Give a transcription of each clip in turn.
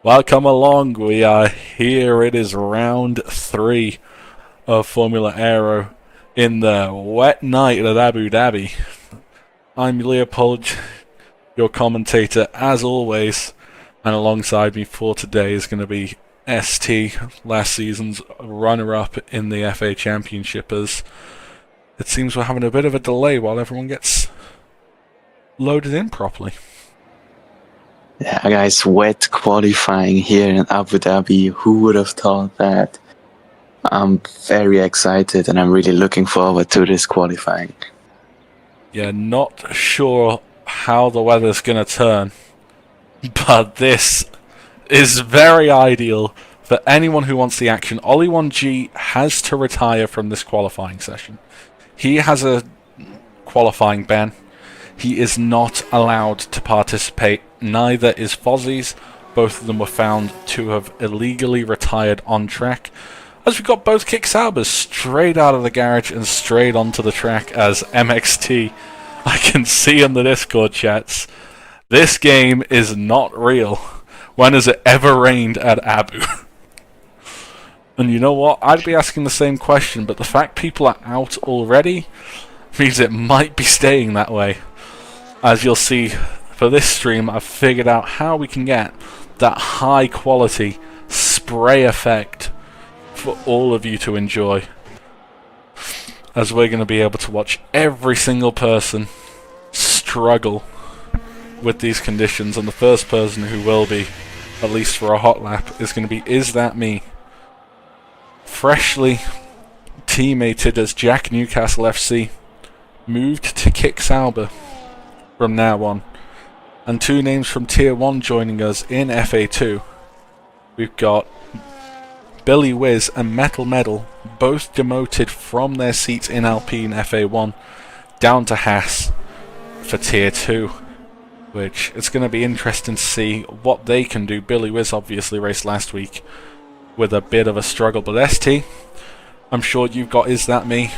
Welcome along. We are here. It is round 3 of Formula Aero in the wet night at Abu Dhabi. I'm Leopold, your commentator as always, and alongside me for today is going to be ST, last season's runner-up in the FA Championship, as it seems we're having a bit of a delay while everyone gets loaded in properly. Yeah, guys, wet qualifying here in Abu Dhabi. Who would have thought that? I'm very excited and I'm really looking forward to this qualifying. Yeah, not sure how the weather's going to turn, but this is very ideal for anyone who wants the action. Ollie 1G has to retire from this qualifying session. He has a qualifying ban. He is not allowed to participate. Neither is Fozzie's. Both of them were found to have illegally retired on track. As we got both Kick Saubers straight out of the garage and straight onto the track as MXT. I can see in the Discord chats, this game is not real. When has it ever rained at Abu? And you know what? I'd be asking the same question, but the fact people are out already means it might be staying that way. As you'll see for this stream, I've figured out how we can get that high quality spray effect for all of you to enjoy. As we're going to be able to watch every single person struggle with these conditions, and the first person who will be, at least for a hot lap, is going to be Is That Me? Freshly teammated as Jack Newcastle FC, moved to Kick Sauber from now on. And two names from Tier 1 joining us in FA2. We've got Billy Wiz and Metal Medal, both demoted from their seats in Alpine FA1 down to Haas for Tier 2. Which it's going to be interesting to see what they can do. Billy Wiz obviously raced last week with a bit of a struggle, but ST, I'm sure you've got Is That Me?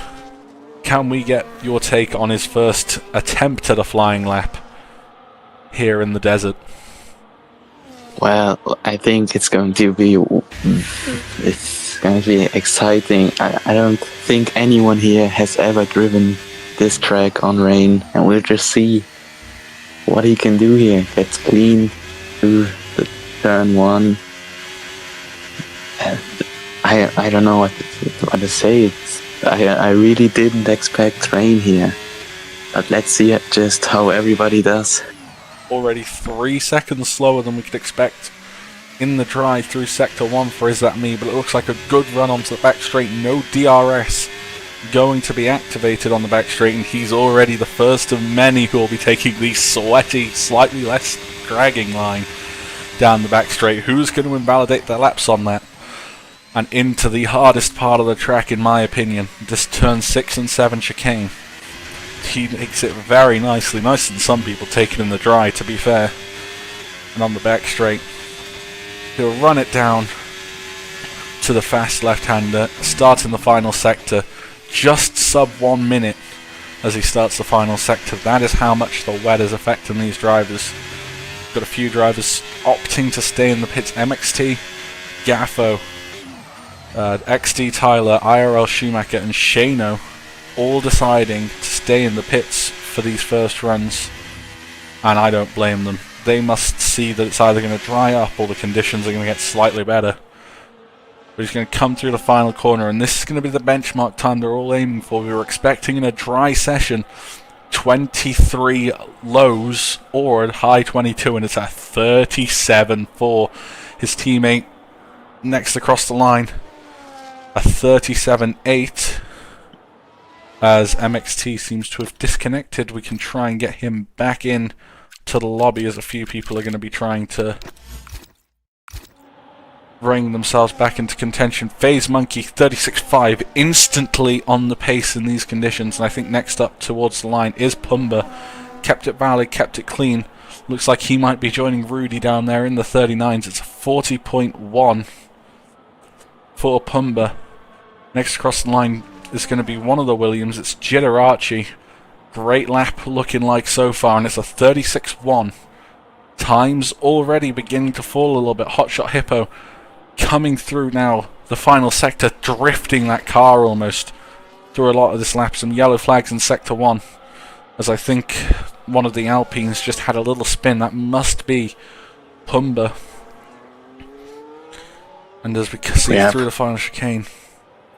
Can we get your take on his first attempt at a flying lap here in the desert? Well, I think it's going to be exciting. I don't think anyone here has ever driven this track on rain, and we'll just see what he can do here. Gets clean through the turn 1. I don't know what to say. I really didn't expect rain here, but let's see just how everybody does. Already 3 seconds slower than we could expect in the drive through Sector 1 for Is That Me, but it looks like a good run onto the back straight. No DRS going to be activated on the back straight, and he's already the first of many who will be taking the sweaty, slightly less dragging line down the back straight. Who's going to invalidate their laps on that? And into the hardest part of the track, in my opinion, this turn 6 and 7 chicane. He makes it very nicely, nicer than some people taking in the dry, to be fair. And on the back straight, he'll run it down to the fast left-hander, starting the final sector, just sub 1 minute as he starts the final sector. That is how much the wet is affecting these drivers. Got a few drivers opting to stay in the pits. MXT, Gaffo, XD Tyler, IRL Schumacher and Shano all deciding to stay in the pits for these first runs, and I don't blame them. They must see that it's either going to dry up or the conditions are going to get slightly better. But he's going to come through the final corner, and this is going to be the benchmark time they're all aiming for. We were expecting in a dry session 23 lows or a high 22, and it's at 37.4. His teammate next across the line, a 37.8. As MXT seems to have disconnected, we can try and get him back in to the lobby, as a few people are going to be trying to bring themselves back into contention. Phase Monkey 36.5, instantly on the pace in these conditions, and I think next up towards the line is Pumba. Kept it valid, kept it clean. Looks like he might be joining Rudy down there in the 39s. It's a 40.1 for Pumba. Next across the line is going to be one of the Williams. It's Jitarachi. Great lap looking like so far, and it's a 36.1. Time's already beginning to fall a little bit. Hotshot Hippo coming through now. The final sector, drifting that car almost through a lot of this lap. Some yellow flags in Sector 1. As I think one of the Alpines just had a little spin. That must be Pumba. And as we can see through the final chicane,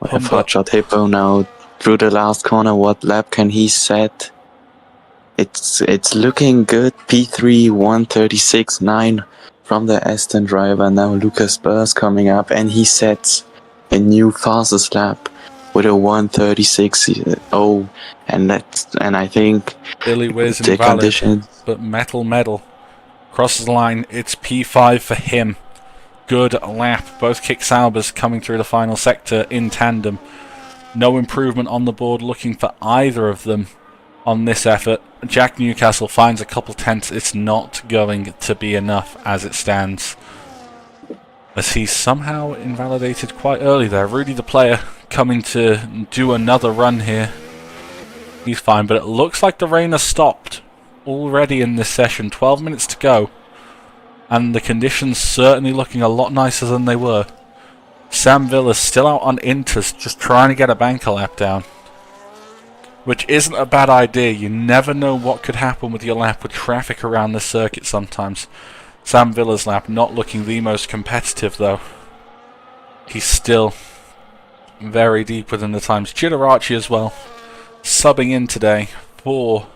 Hotshot Hippo now through the last corner. What lap can he set? It's looking good. P3 136.9 from the Aston driver. Now Lucas Burrs coming up, and he sets a new fastest lap with a 136.0, and I think Billy Wiz the invalid, condition. but medal crosses the line. It's P5 for him. Good lap. Both kick Saubers coming through the final sector in tandem. No improvement on the board looking for either of them on this effort. Jack Newcastle finds a couple tenths. It's not going to be enough as it stands, as he's somehow invalidated quite early there. Rudy the player coming to do another run here. He's fine, but it looks like the rain has stopped already in this session. 12 minutes to go, and the conditions certainly looking a lot nicer than they were. Sam Villa's still out on Inters, just trying to get a banker lap down, which isn't a bad idea. You never know what could happen with your lap with traffic around the circuit sometimes. Sam Villa's lap not looking the most competitive though. He's still very deep within the times. Gidarachi as well, subbing in today for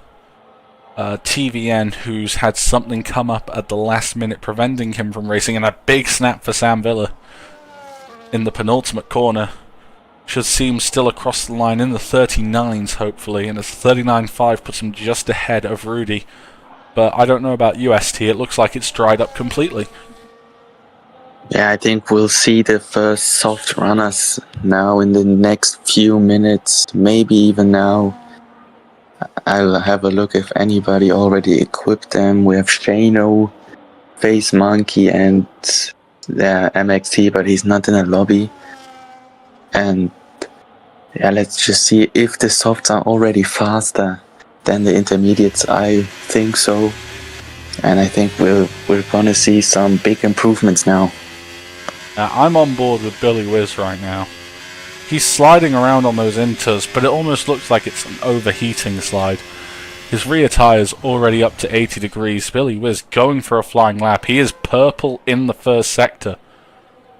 TVN, who's had something come up at the last minute preventing him from racing, and a big snap for Sam Villa in the penultimate corner. Should see him still across the line in the 39s hopefully, and it's 39.5 puts him just ahead of Rudy. But I don't know about UST, it looks like it's dried up completely. Yeah, I think we'll see the first soft runners now in the next few minutes, maybe even now. I'll have a look if anybody already equipped them. We have Shano, Face Monkey, and MXT, but he's not in a lobby. And yeah, let's just see if the softs are already faster than the intermediates. I think so, and I think we're gonna see some big improvements now. I'm on board with Billy Wiz right now. He's sliding around on those inters, but it almost looks like it's an overheating slide. His rear tyre's already up to 80 degrees. Billy Wiz going for a flying lap. He is purple in the first sector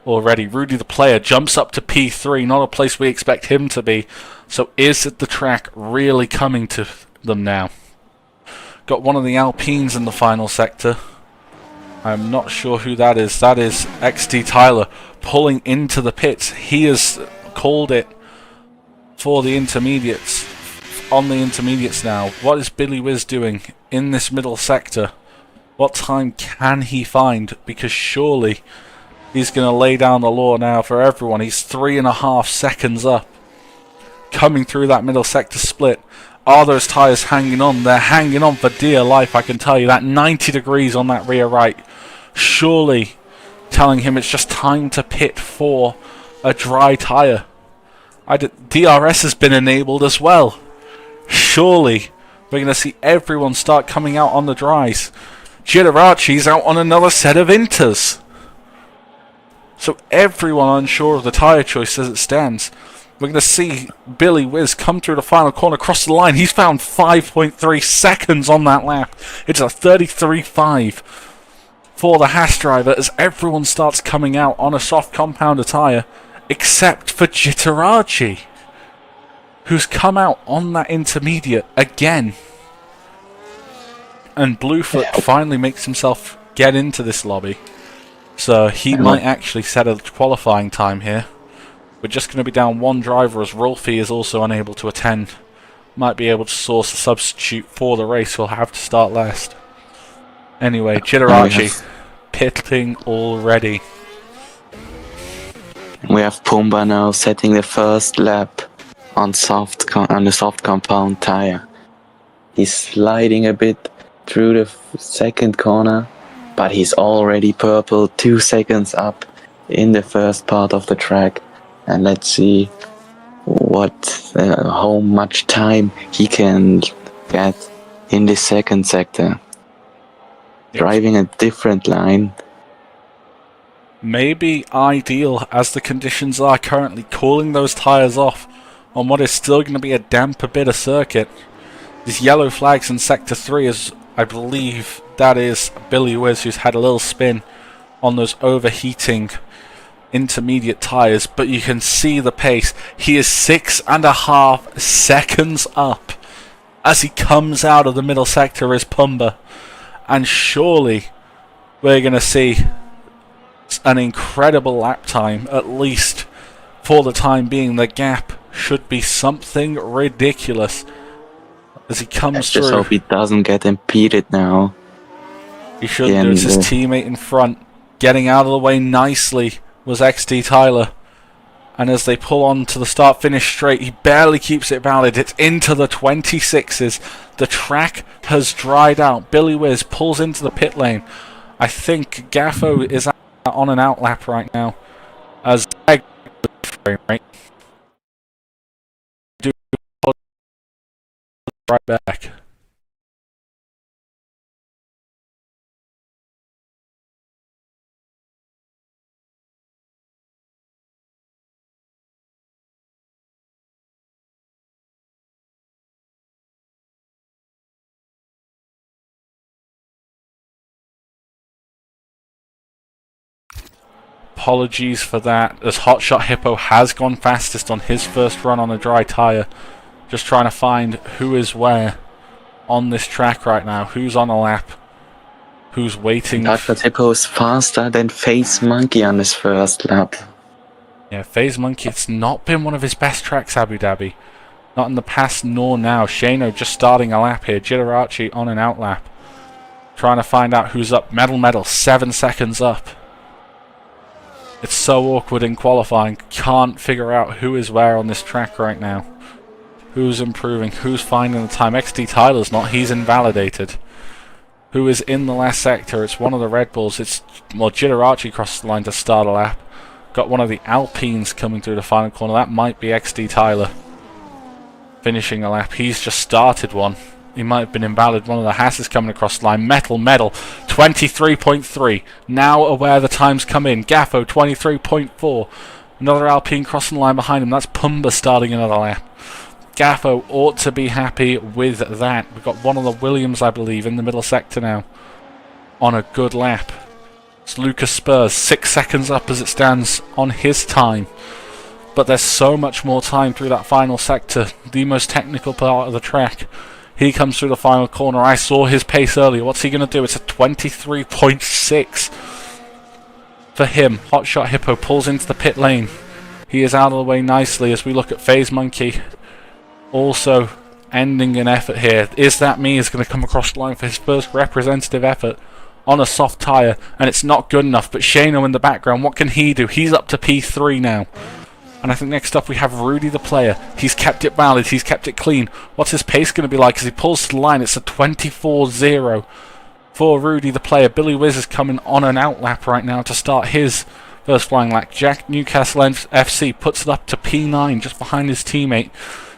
already. Rudy the player jumps up to P3, not a place we expect him to be. So is the track really coming to them now? Got one of the Alpines in the final sector. I'm not sure who that is. That is XT Tyler pulling into the pits. He has called it for the intermediates. On the intermediates now. What is Billy Wiz doing in this middle sector? What time can he find? Because surely he's going to lay down the law now for everyone. He's 3.5 seconds up. Coming through that middle sector split. Are those tyres hanging on? They're hanging on for dear life, I can tell you. That 90 degrees on that rear right. Surely telling him it's just time to pit for a dry tyre. DRS has been enabled as well. Surely we're going to see everyone start coming out on the dries. Gidarachi's out on another set of inters. So everyone unsure of the tyre choice as it stands. We're going to see Billy Wiz come through the final corner, cross the line. He's found 5.3 seconds on that lap. It's a 33.5 for the Haas driver as everyone starts coming out on a soft compounder tyre, except for Gidarachi, who's come out on that intermediate again. And Bluefoot finally makes himself get into this lobby. So he might actually set a qualifying time here. We're just going to be down one driver as Rolfie is also unable to attend. Might be able to source a substitute for the race. We'll have to start last. Anyway, Gidarachi pitting already. We have Pumba now setting the first lap on the soft compound tire. He's sliding a bit through the second corner, but he's already purple, 2 seconds up in the first part of the track. And let's see how much time he can get in the second sector. driving a different line. Maybe ideal as the conditions are currently, cooling those tyres off on what is still going to be a damper bit of circuit. These yellow flags in Sector 3 is, I believe, that is Billy Wiz, who's had a little spin on those overheating intermediate tyres, but you can see the pace. He is 6.5 seconds up as he comes out of the middle sector as Pumba, and surely we're going to see an incredible lap time, at least for the time being. The gap should be something ridiculous as he comes through. Just hope he doesn't get impeded now. He shouldn't do. It's his teammate in front. Getting out of the way nicely was XD Tyler. And as they pull on to the start-finish straight, he barely keeps it valid. It's into the 26s. The track has dried out. Billy Wiz pulls into the pit lane. I think Gaffo is on an out lap right now. As frame rate. Do right back. Apologies for that, as Hotshot Hippo has gone fastest on his first run on a dry tyre. Just trying to find who is where on this track right now, who's on a lap, who's waiting. Hotshot Hippo is faster than Face Monkey on his first lap. Yeah, Phase Monkey, it's not been one of his best tracks, Abu Dhabi. Not in the past nor now. Shano just starting a lap here, Jitarachi on an out lap. Trying to find out who's up. Metal, 7 seconds up. It's so awkward in qualifying. Can't figure out who is where on this track right now. Who's improving? Who's finding the time? XD Tyler's not. He's invalidated. Who is in the last sector? It's one of the Red Bulls. It's, well, Jitarachi crossed the line to start a lap. Got one of the Alpines coming through the final corner. That might be XD Tyler finishing a lap. He's just started one. He might have been invalid. One of the Haas is coming across the line. Metal, 23.3. Now aware the times come in. Gaffo, 23.4. Another Alpine crossing the line behind him. That's Pumba starting another lap. Gaffo ought to be happy with that. We've got one of the Williams, I believe, in the middle sector now on a good lap. It's Lucas Spurs, 6 seconds up as it stands on his time. But there's so much more time through that final sector, the most technical part of the track. He comes through the final corner. I saw his pace earlier. What's he going to do? It's a 23.6 for him. Hotshot Hippo pulls into the pit lane. He is out of the way nicely as we look at Phase Monkey. Also ending an effort here. Is That Me is going to come across the line for his first representative effort on a soft tyre, and it's not good enough. But Shano in the background, what can he do? He's up to P3 now. And I think next up we have Rudy the player. He's kept it valid, he's kept it clean. What's his pace going to be like as he pulls to the line? It's a 24.0 for Rudy the player. Billy Wiz is coming on an out lap right now to start his first flying lap. Jack Newcastle FC puts it up to P9 just behind his teammate.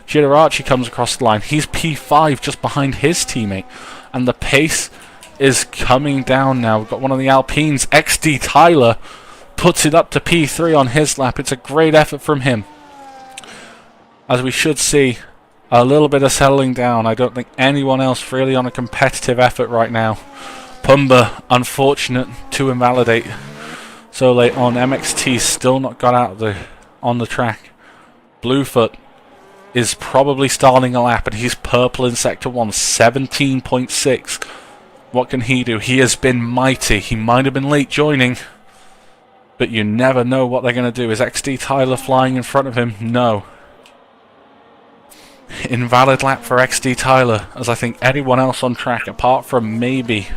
Jitarachi comes across the line. He's P5 just behind his teammate. And the pace is coming down now. We've got one of the Alpines, XD Tyler, puts it up to P3 on his lap. It's a great effort from him. As we should see a little bit of settling down. I don't think anyone else really on a competitive effort right now. Pumba, unfortunate to invalidate so late on. MXT still not got out on the track. Bluefoot is probably starting a lap, and he's purple in Sector 1, 17.6. What can he do? He has been mighty. He might have been late joining, but you never know what they're going to do. Is XD Tyler flying in front of him? No. Invalid lap for XD Tyler, as I think anyone else on track, apart from maybe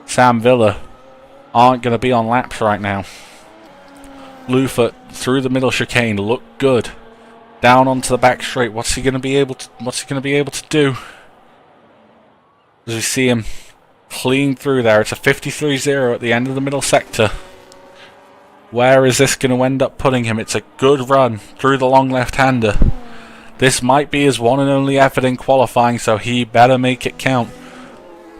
Sam Villa, aren't going to be on laps right now. Bluefoot through the middle chicane, looked good. Down onto the back straight. What's he going to be able to do? As we see him clean through there. It's a 53.0 at the end of the middle sector. Where is this going to end up putting him? It's a good run through the long left-hander. This might be his one and only effort in qualifying, so he better make it count.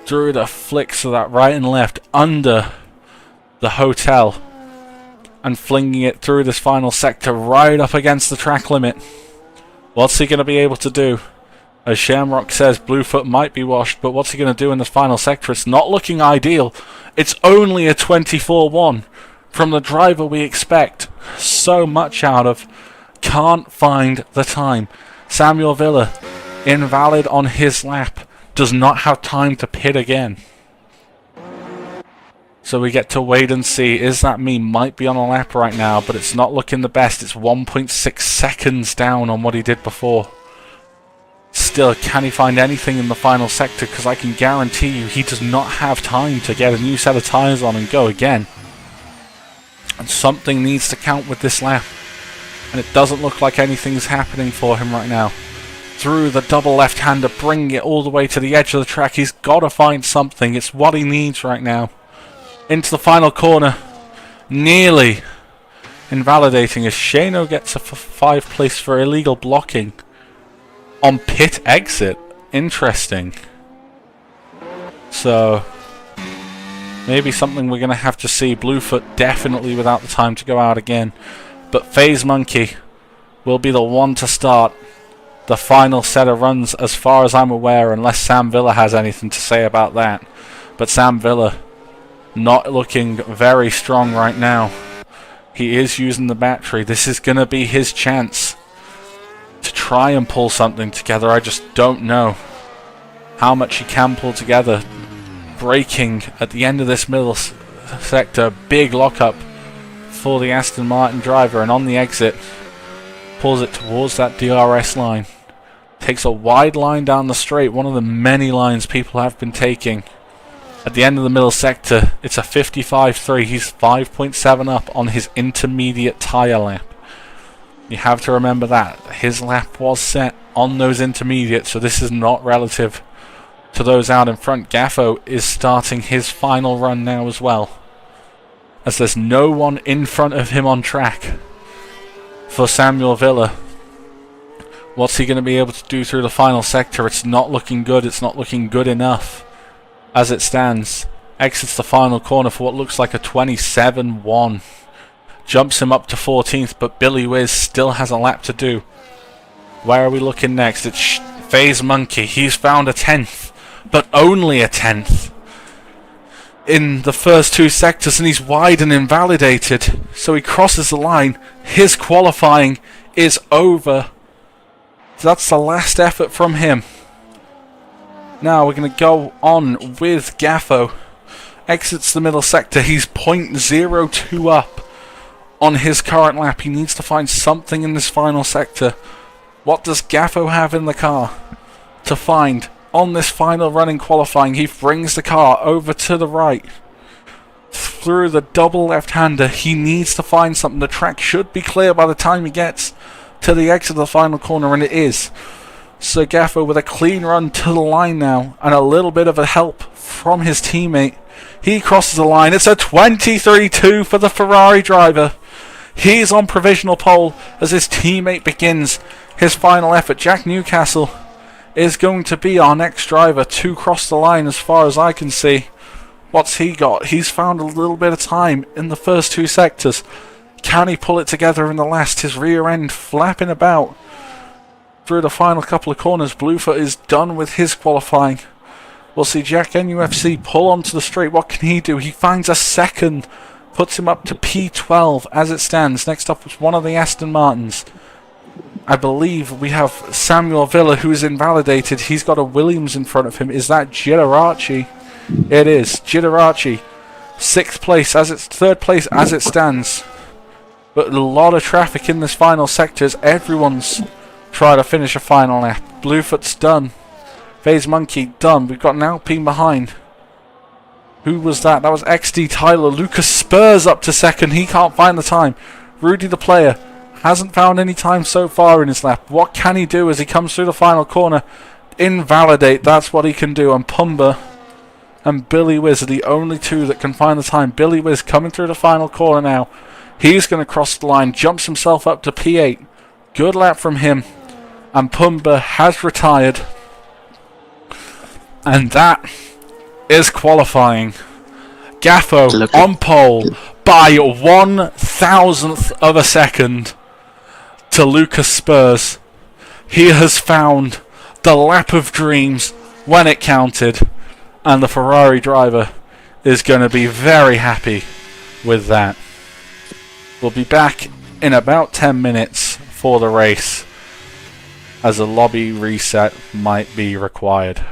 through the flicks of that right and left under the hotel and flinging it through this final sector right up against the track limit. What's he going to be able to do? As Shamrock says, Bluefoot might be washed, but what's he going to do in this final sector? It's not looking ideal. It's only a 24-1 from the driver we expect so much out of. Can't find the time. Samuel Villa, invalid on his lap, does not have time to pit again. So we get to wait and see. Is that me? Might be on a lap right now, but it's not looking the best. It's 1.6 seconds down on what he did before. Still, can he find anything in the final sector? Because I can guarantee you he does not have time to get a new set of tyres on and go again. And something needs to count with this lap. And it doesn't look like anything's happening for him right now. Through the double left-hander, bringing it all the way to the edge of the track. He's got to find something. It's what he needs right now. Into the final corner. Nearly invalidating as Shano gets a 5th place for illegal blocking on pit exit. Interesting. So maybe something we're going to have to see. Bluefoot definitely without the time to go out again. But FaZe Monkey will be the one to start the final set of runs as far as I'm aware, unless Sam Villa has anything to say about that. But Sam Villa not looking very strong right now. He is using the battery. This is going to be his chance to try and pull something together. I just don't know how much he can pull together. Braking at the end of this middle sector. Big lockup for the Aston Martin driver, and on the exit pulls it towards that DRS line. Takes a wide line down the straight, one of the many lines people have been taking. At the end of the middle sector, it's a 55.3. He's 5.7 up on his intermediate tyre lap. You have to remember that. His lap was set on those intermediates, so this is not relative to those out in front. Gaffo is starting his final run now as well, as there's no one in front of him on track for Samuel Villa. What's he going to be able to do through the final sector? It's not looking good. It's not looking good enough as it stands. Exits the final corner for what looks like a 27-1. Jumps him up to 14th, but Billy Wiz still has a lap to do. Where are we looking next? It's FaZe Monkey. He's found a 10th, but only a 10th in the first 2 sectors, and he's wide and invalidated. So he crosses the line. His qualifying is over. So that's the last effort from him. Now we're going to go on with Gaffo. Exits the middle sector. He's 0.02 up on his current lap. He needs to find something in this final sector. What does Gaffo have in the car to find on this final run in qualifying? He brings the car over to the right through the double left-hander. He needs to find something. The track should be clear by the time he gets to the exit of the final corner, and it is. So Gaffo with a clean run to the line now, and a little bit of a help from his teammate. He crosses the line. It's a 23-2 for the Ferrari driver. He's on provisional pole as his teammate begins his final effort. Jack Newcastle is going to be our next driver to cross the line as far as I can see. What's he got? He's found a little bit of time in the first 2 sectors. Can he pull it together in the last? His rear end flapping about through the final couple of corners. Bluefoot is done with his qualifying. We'll see Jack NUFC pull onto the straight. What can he do? He finds a second, puts him up to P12 as it stands. Next up is one of the Aston Martins. I believe we have Samuel Villa, who is invalidated. He's got a Williams in front of him. Is that Gidarachi? It is. Gidarachi, 6th place as it's 3rd place as it stands. But a lot of traffic in this final sector as everyone's trying to finish a final lap. Bluefoot's done. FaZe Monkey done. We've got an Alpine behind. Who was that? That was XD Tyler. Lucas Spurs up to 2nd. He can't find the time. Rudy the player hasn't found any time so far in his lap. What can he do as he comes through the final corner? Invalidate. That's what he can do. And Pumba and Billy Wiz are the only 2 that can find the time. Billy Wiz coming through the final corner now. He's going to cross the line. Jumps himself up to P8. Good lap from him. And Pumba has retired. And that is qualifying. Gaffo Look on at pole by 1,000th of a second to Lucas Spurs. He has found the lap of dreams when it counted, and the Ferrari driver is going to be very happy with that. We'll be back in about 10 minutes for the race, as a lobby reset might be required.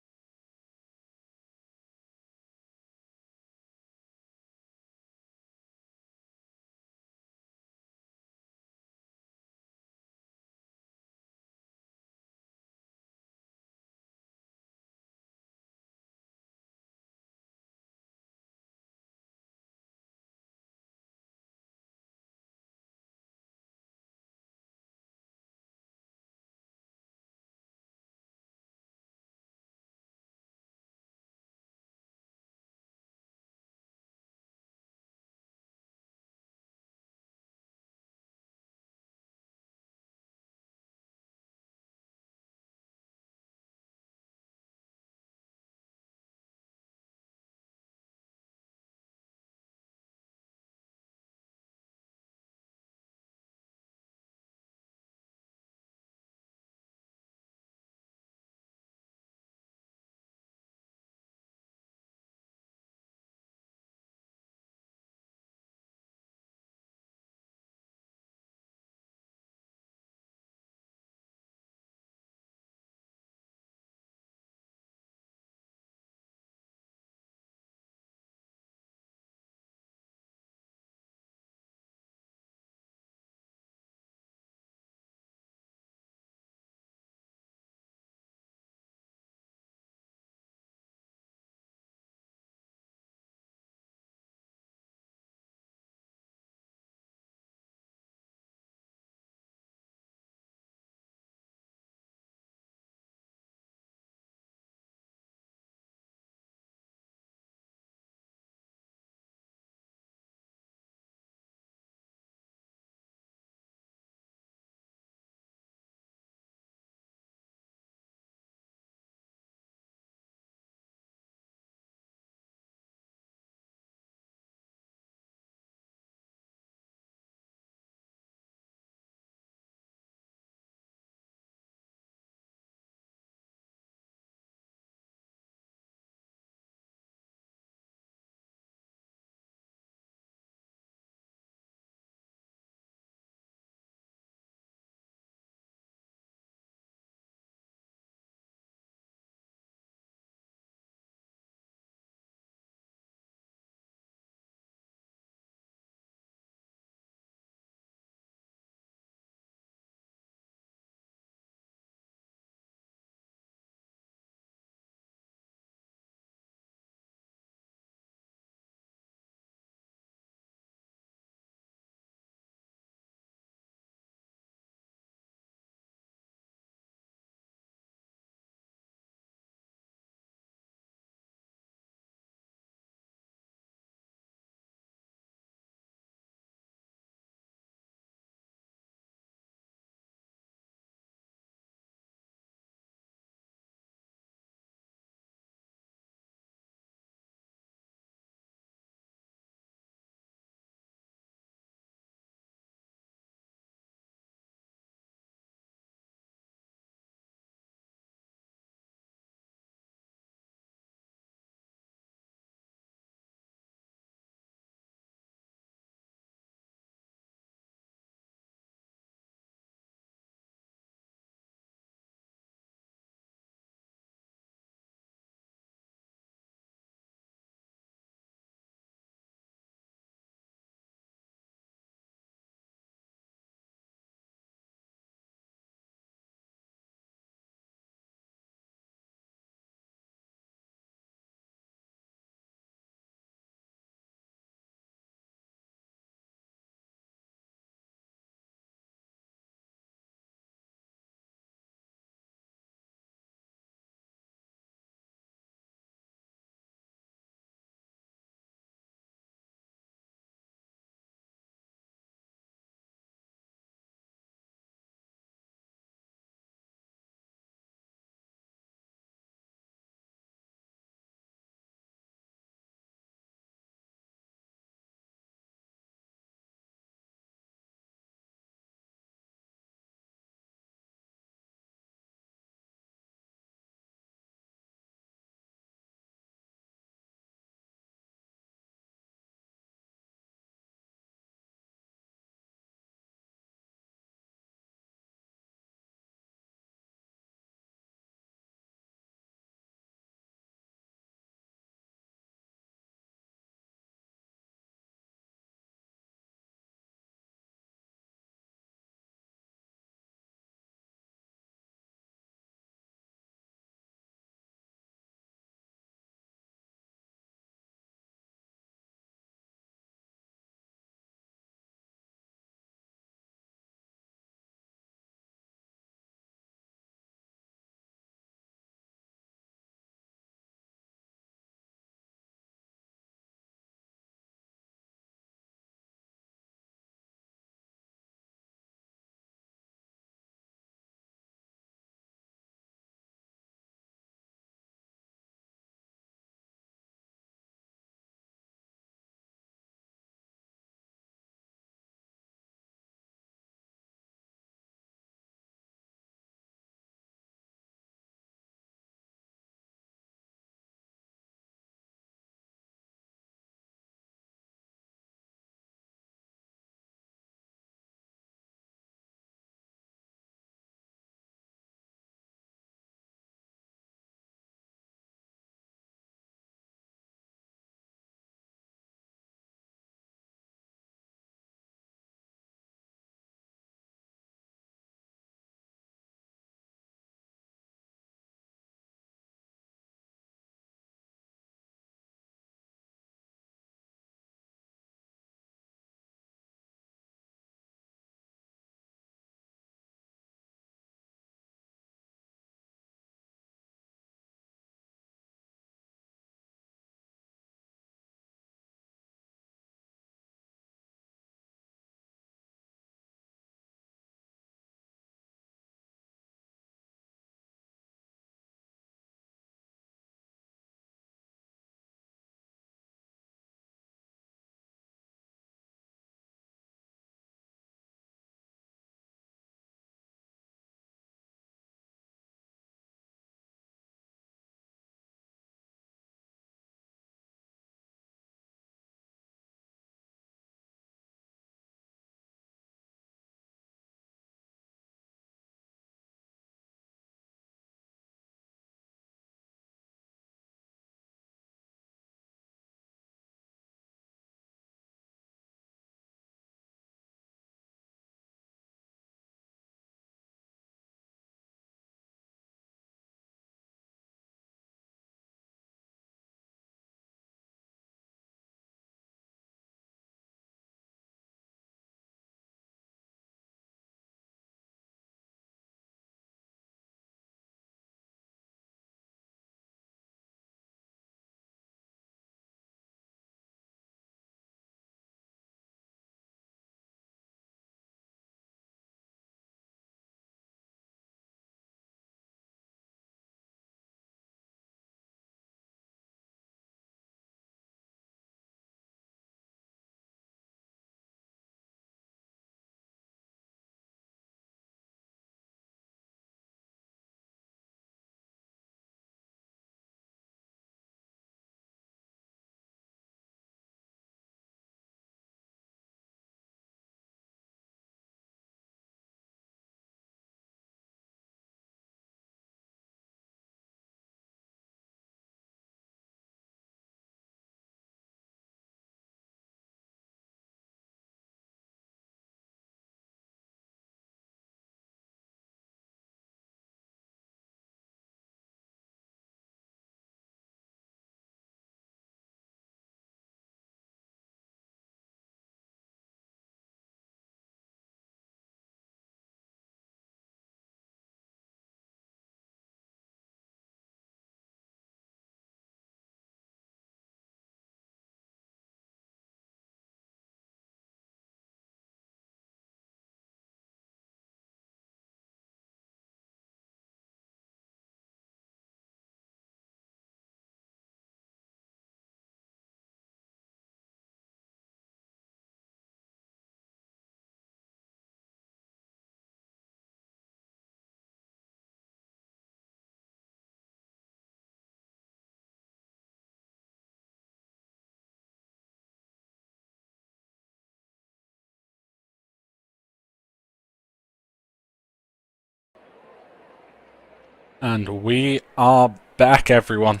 And we are back, everyone.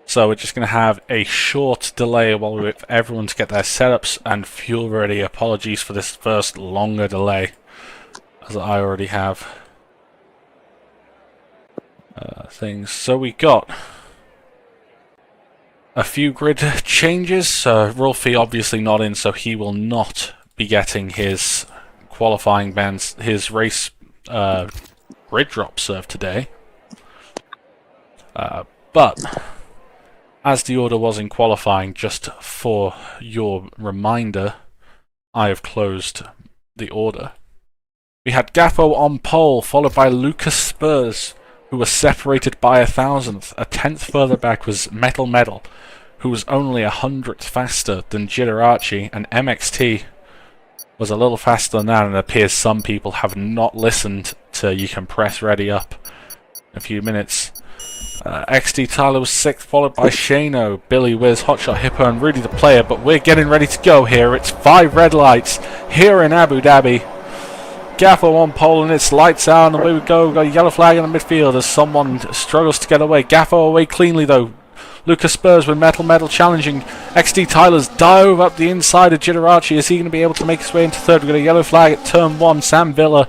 So we're just going to have a short delay while we wait for everyone to get their setups and fuel ready. Apologies for this first longer delay, as I already have things. So we got a few grid changes. Rolfie obviously not in, so he will not be getting his qualifying bands, his race grid drop served today. But as the order was in qualifying, just for your reminder, I have closed the order. We had Gaffo on pole, followed by Lucas Spurs, who was separated by 1,000th. A 10th further back was Metal, who was only 100th faster than Giderachi, and MXT was a little faster than that, and it appears some people have not listened to You Can Press Ready Up in a few minutes. XD Tyler was 6th, followed by Shano, Billy Wiz, Hotshot Hippo, and Rudy the Player, but we're getting ready to go here. It's 5 red lights here in Abu Dhabi. Gaffo on pole, and it's lights out, and away we go. We've got a yellow flag in the midfield as someone struggles to get away. Gaffo away cleanly though. Lucas Spurs with Metal challenging. XD Tyler's dive up the inside of Giderachi. Is he going to be able to make his way into third? We've got a yellow flag at turn 1. Sam Villa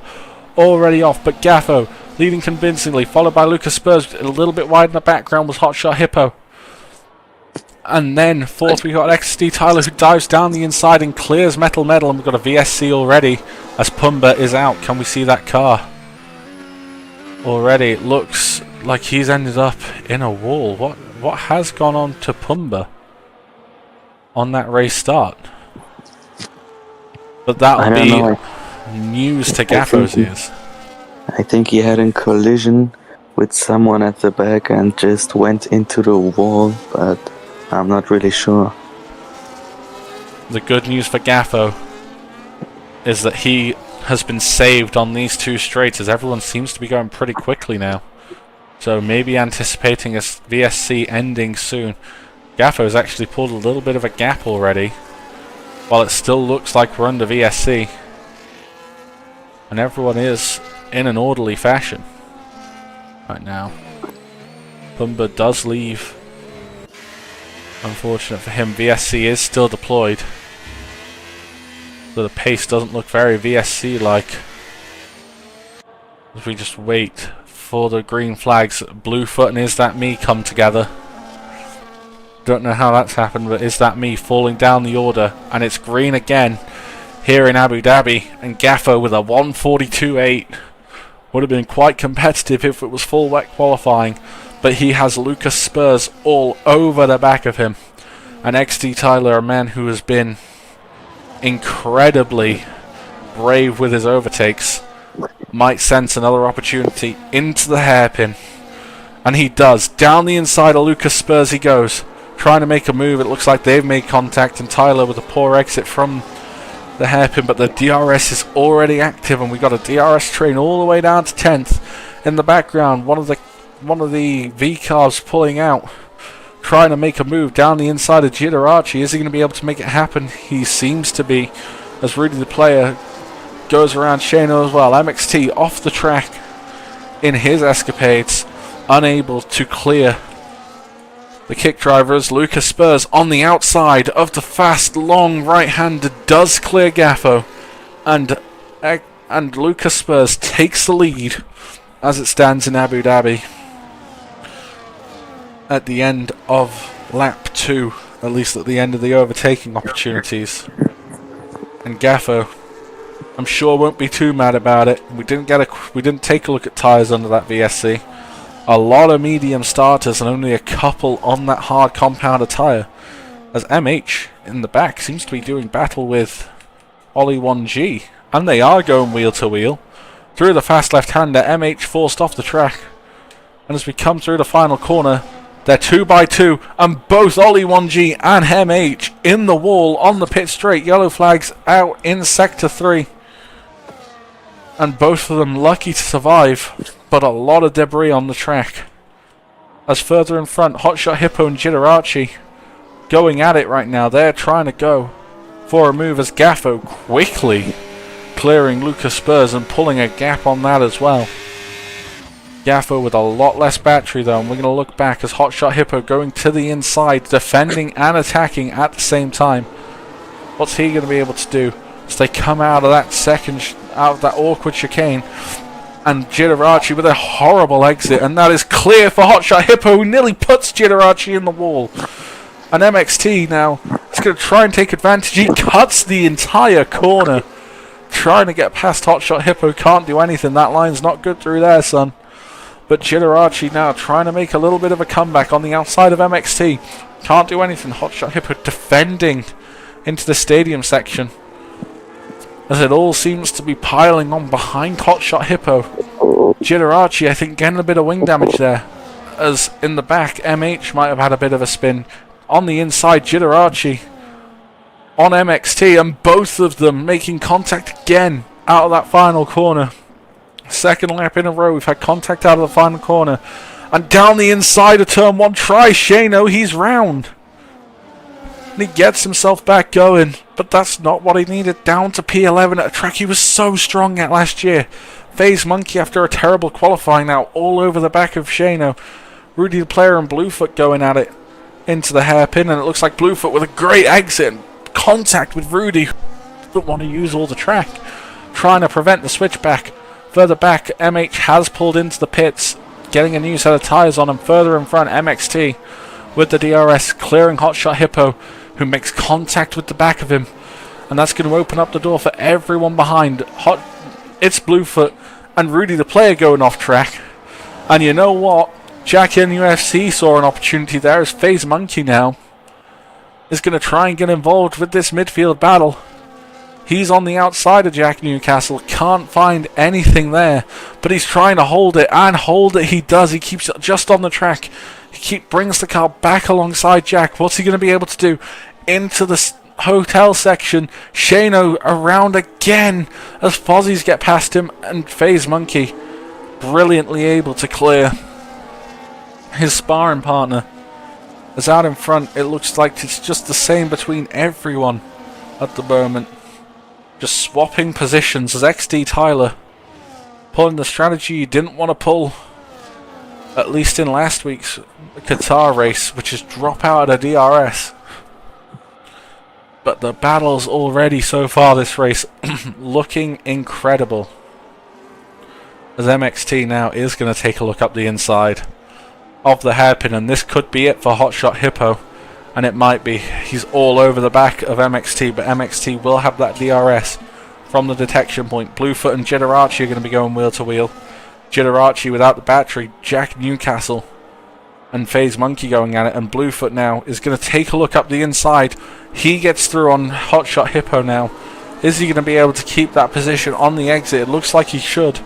already off, but Gaffo leading convincingly, followed by Lucas Spurs. A little bit wide in the background was Hotshot Hippo. And then fourth we got XD Tyler, who dives down the inside and clears Metal, and we've got a VSC already as Pumba is out. Can we see that car? Already it looks like he's ended up in a wall. What has gone on to Pumba on that race start? But that'll be news to Gaffo's ears. I think he had a collision with someone at the back and just went into the wall, but I'm not really sure. The good news for Gaffo is that he has been saved on these 2 straights, as everyone seems to be going pretty quickly now. So maybe anticipating a VSC ending soon. Gaffo has actually pulled a little bit of a gap already, while it still looks like we're under VSC. And everyone is in an orderly fashion right now. Pumba does leave. Unfortunate for him, VSC is still deployed, so the pace doesn't look very VSC like. If we just wait for the green flags, Bluefoot and Is That Me come together. Don't know how that's happened, but Is That Me falling down the order, and it's green again here in Abu Dhabi, and Gaffo with a 1:42.8 would have been quite competitive if it was full wet qualifying, but he has Lucas Spurs all over the back of him, and XD Tyler, a man who has been incredibly brave with his overtakes, might sense another opportunity into the hairpin, and he does. Down the inside of Lucas Spurs he goes, trying to make a move. It looks like they've made contact, and Tyler with a poor exit from the hairpin, but the DRS is already active, and we got a DRS train all the way down to 10th. In the background, one of the V cars pulling out, trying to make a move down the inside of Giderachi. Is he going to be able to make it happen? He seems to be, as Rudy the Player goes around Shano as well. MXT off the track in his escapades, unable to clear the kick drivers. Lucas Spurs on the outside of the fast, long right-hander does clear Gaffo, and Lucas Spurs takes the lead as it stands in Abu Dhabi at the end of lap 2, at least at the end of the overtaking opportunities. And Gaffo, I'm sure, won't be too mad about it. We didn't take a look at tyres under that VSC. A lot of medium starters and only a couple on that hard compounder tyre, as MH in the back seems to be doing battle with Ollie 1G, and they are going wheel to wheel through the fast left-hander. MH forced off the track, and as we come through the final corner, they're 2x2, and both Ollie 1G and MH in the wall on the pit straight. Yellow flags out in sector 3, and both of them lucky to survive, but a lot of debris on the track. As further in front, Hotshot Hippo and Giderachi going at it right now. They're trying to go for a move, as Gaffo quickly clearing Lucas Spurs and pulling a gap on that as well. Gaffo with a lot less battery though, and we're going to look back as Hotshot Hippo going to the inside, defending and attacking at the same time. What's he going to be able to do as they come out of that awkward chicane? And Jitarachi with a horrible exit, and that is clear for Hotshot Hippo, who nearly puts Jitarachi in the wall. And MXT now is going to try and take advantage. He cuts the entire corner, trying to get past Hotshot Hippo. Can't do anything. That line's not good through there, son. But Jitarachi now trying to make a little bit of a comeback on the outside of MXT. Can't do anything. Hotshot Hippo defending into the stadium section, as it all seems to be piling on behind Hotshot Hippo. Jitarachi, I think, getting a bit of wing damage there, as in the back, MH might have had a bit of a spin. On the inside, Jitarachi on MXT, and both of them making contact again out of that final corner. Second lap in a row, we've had contact out of the final corner. And down the inside of turn 1, try Shano, he's round. And he gets himself back going, but that's not what he needed. Down to P11 at a track he was so strong at last year. FaZe Monkey, after a terrible qualifying, now all over the back of Shano. Rudy the player and Bluefoot going at it into the hairpin, and it looks like Bluefoot with a great exit and contact with Rudy, who doesn't want to use all the track, trying to prevent the switchback. Further back, MH has pulled into the pits, getting a new set of tyres on him. Further in front, MXT with the DRS, clearing Hotshot Hippo, who makes contact with the back of him. And that's going to open up the door for everyone behind. It's Bluefoot and Rudy the player going off track. And you know what? Jack in UFC saw an opportunity there, as FaZe Monkey now is going to try and get involved with this midfield battle. He's on the outside of Jack Newcastle, can't find anything there, but he's trying to hold it, and hold it he does. He keeps it just on the track. He brings the car back alongside Jack. What's he going to be able to do? Into the hotel section. Shano around again as Fozzies get past him, and FaZe Monkey brilliantly able to clear his sparring partner. As out in front, it looks like it's just the same between everyone at the moment. Just swapping positions as XD Tyler pulling the strategy he didn't want to pull, at least in last week's Qatar race, which is drop out of the DRS. But the battles already so far this race looking incredible, as MXT now is going to take a look up the inside of the hairpin, and this could be it for Hotshot Hippo. And it might be. He's all over the back of MXT, but MXT will have that DRS from the detection point. Bluefoot and Jitarachi are going to be going wheel to wheel. Jitarachi without the battery, Jack Newcastle and FaZe Monkey going at it, and Bluefoot now is going to take a look up the inside. He gets through on Hotshot Hippo now. Is he going to be able to keep that position on the exit? It looks like he should,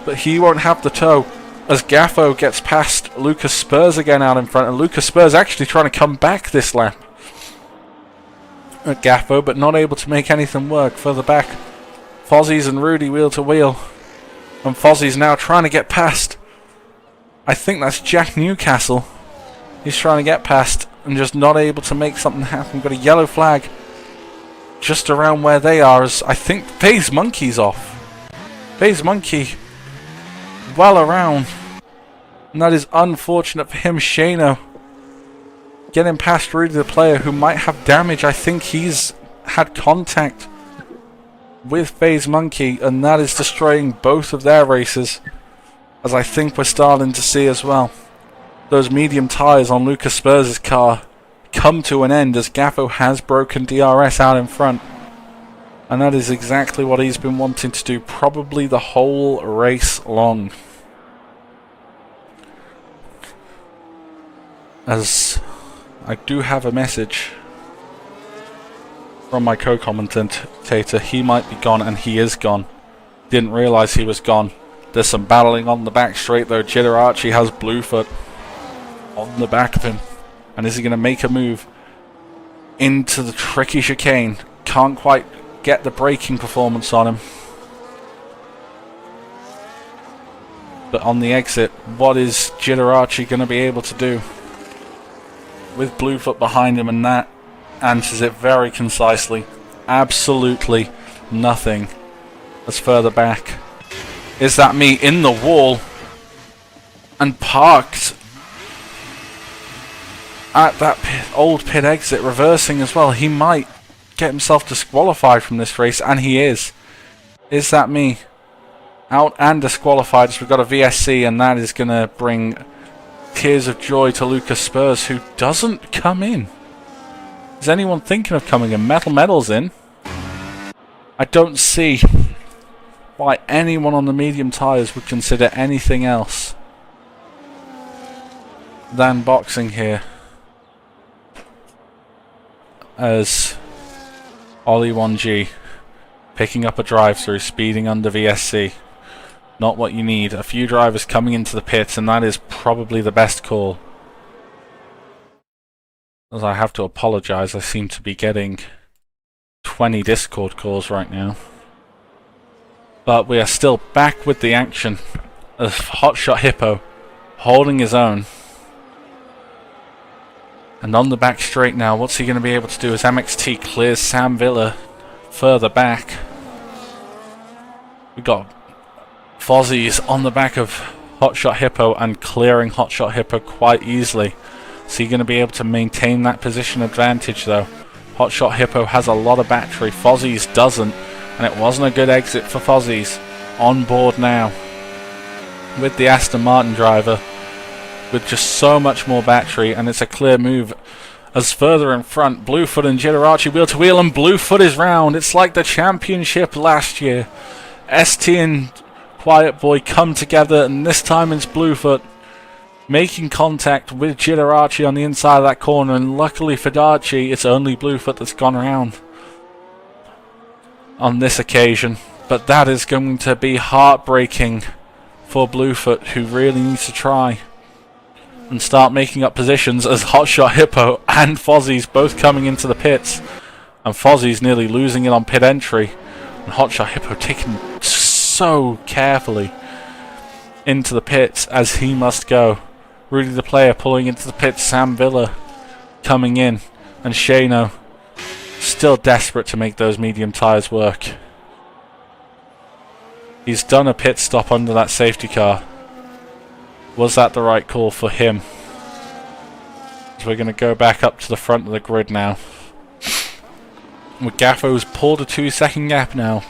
but he won't have the tow, as Gaffo gets past Lucas Spurs again out in front, and Lucas Spurs actually trying to come back this lap at Gaffo, but not able to make anything work. Further back, Fozzies and Rudy wheel to wheel, and Fozzies now trying to get past, I think that's Jack Newcastle. He's trying to get past and just not able to make something happen. Got a yellow flag just around where they are, as I think FaZe Monkey's off. FaZe Monkey well around, and that is unfortunate for him. Shano getting past Rudy the player, who might have damage. I think he's had contact with FaZe Monkey, and that is destroying both of their races, as I think we're starting to see as well those medium tyres on Lucas Spurs' car come to an end, as Gaffo has broken DRS out in front. And that is exactly what he's been wanting to do, probably the whole race long. As I do have a message from my co-commentator, he might be gone, and he is gone. Didn't realise he was gone. There's some battling on the back straight though. Jitarachi has Bluefoot on the back of him. And is he going to make a move into the tricky chicane? Can't quite get the braking performance on him. But on the exit, what is Jitarachi going to be able to do? With Bluefoot behind him, and that answers it very concisely. Absolutely nothing. As further back, is that me in the wall? and parked at that old pit exit, reversing as well. He might get himself disqualified from this race, and he is. Is that me? Out and disqualified as we've got a VSC, and that is going to bring tears of joy to Lucas Spurs, who doesn't come in. Is anyone thinking of coming in? Metal's in. I don't see why anyone on the medium tyres would consider anything else than boxing here. As Ollie 1G picking up a drive-through, speeding under VSC. Not what you need. A few drivers coming into the pits, and that is probably the best call. As I have to apologise, I seem to be getting 20 Discord calls right now. But we are still back with the action of Hotshot Hippo holding his own. And on the back straight now, what's he going to be able to do as MXT clears Sam Villa further back? We've got Fozzie's on the back of Hotshot Hippo and clearing Hotshot Hippo quite easily. Is he going to be able to maintain that position advantage though? Hotshot Hippo has a lot of battery, Fozzie's doesn't, and it wasn't a good exit for Fozzie's. On board now with the Aston Martin driver, with just so much more battery, and it's a clear move as further in front, Bluefoot and Giderachi wheel to wheel, and Bluefoot is round. It's like the championship last year. ST and Quiet Boy come together, and this time it's Bluefoot making contact with Giderachi on the inside of that corner, and luckily for Darchi, it's only Bluefoot that's gone around on this occasion. But that is going to be heartbreaking for Bluefoot, who really needs to try and start making up positions, as Hotshot Hippo and Fozzie's both coming into the pits, and Fozzie's nearly losing it on pit entry, and Hotshot Hippo taken so carefully into the pits as he must go. Rudy the player pulling into the pits, Sam Villa coming in, and Shano still desperate to make those medium tyres work. He's done a pit stop under that safety car. Was that the right call for him? So we're going to go back up to the front of the grid now. Gaffo's pulled a 2-second gap now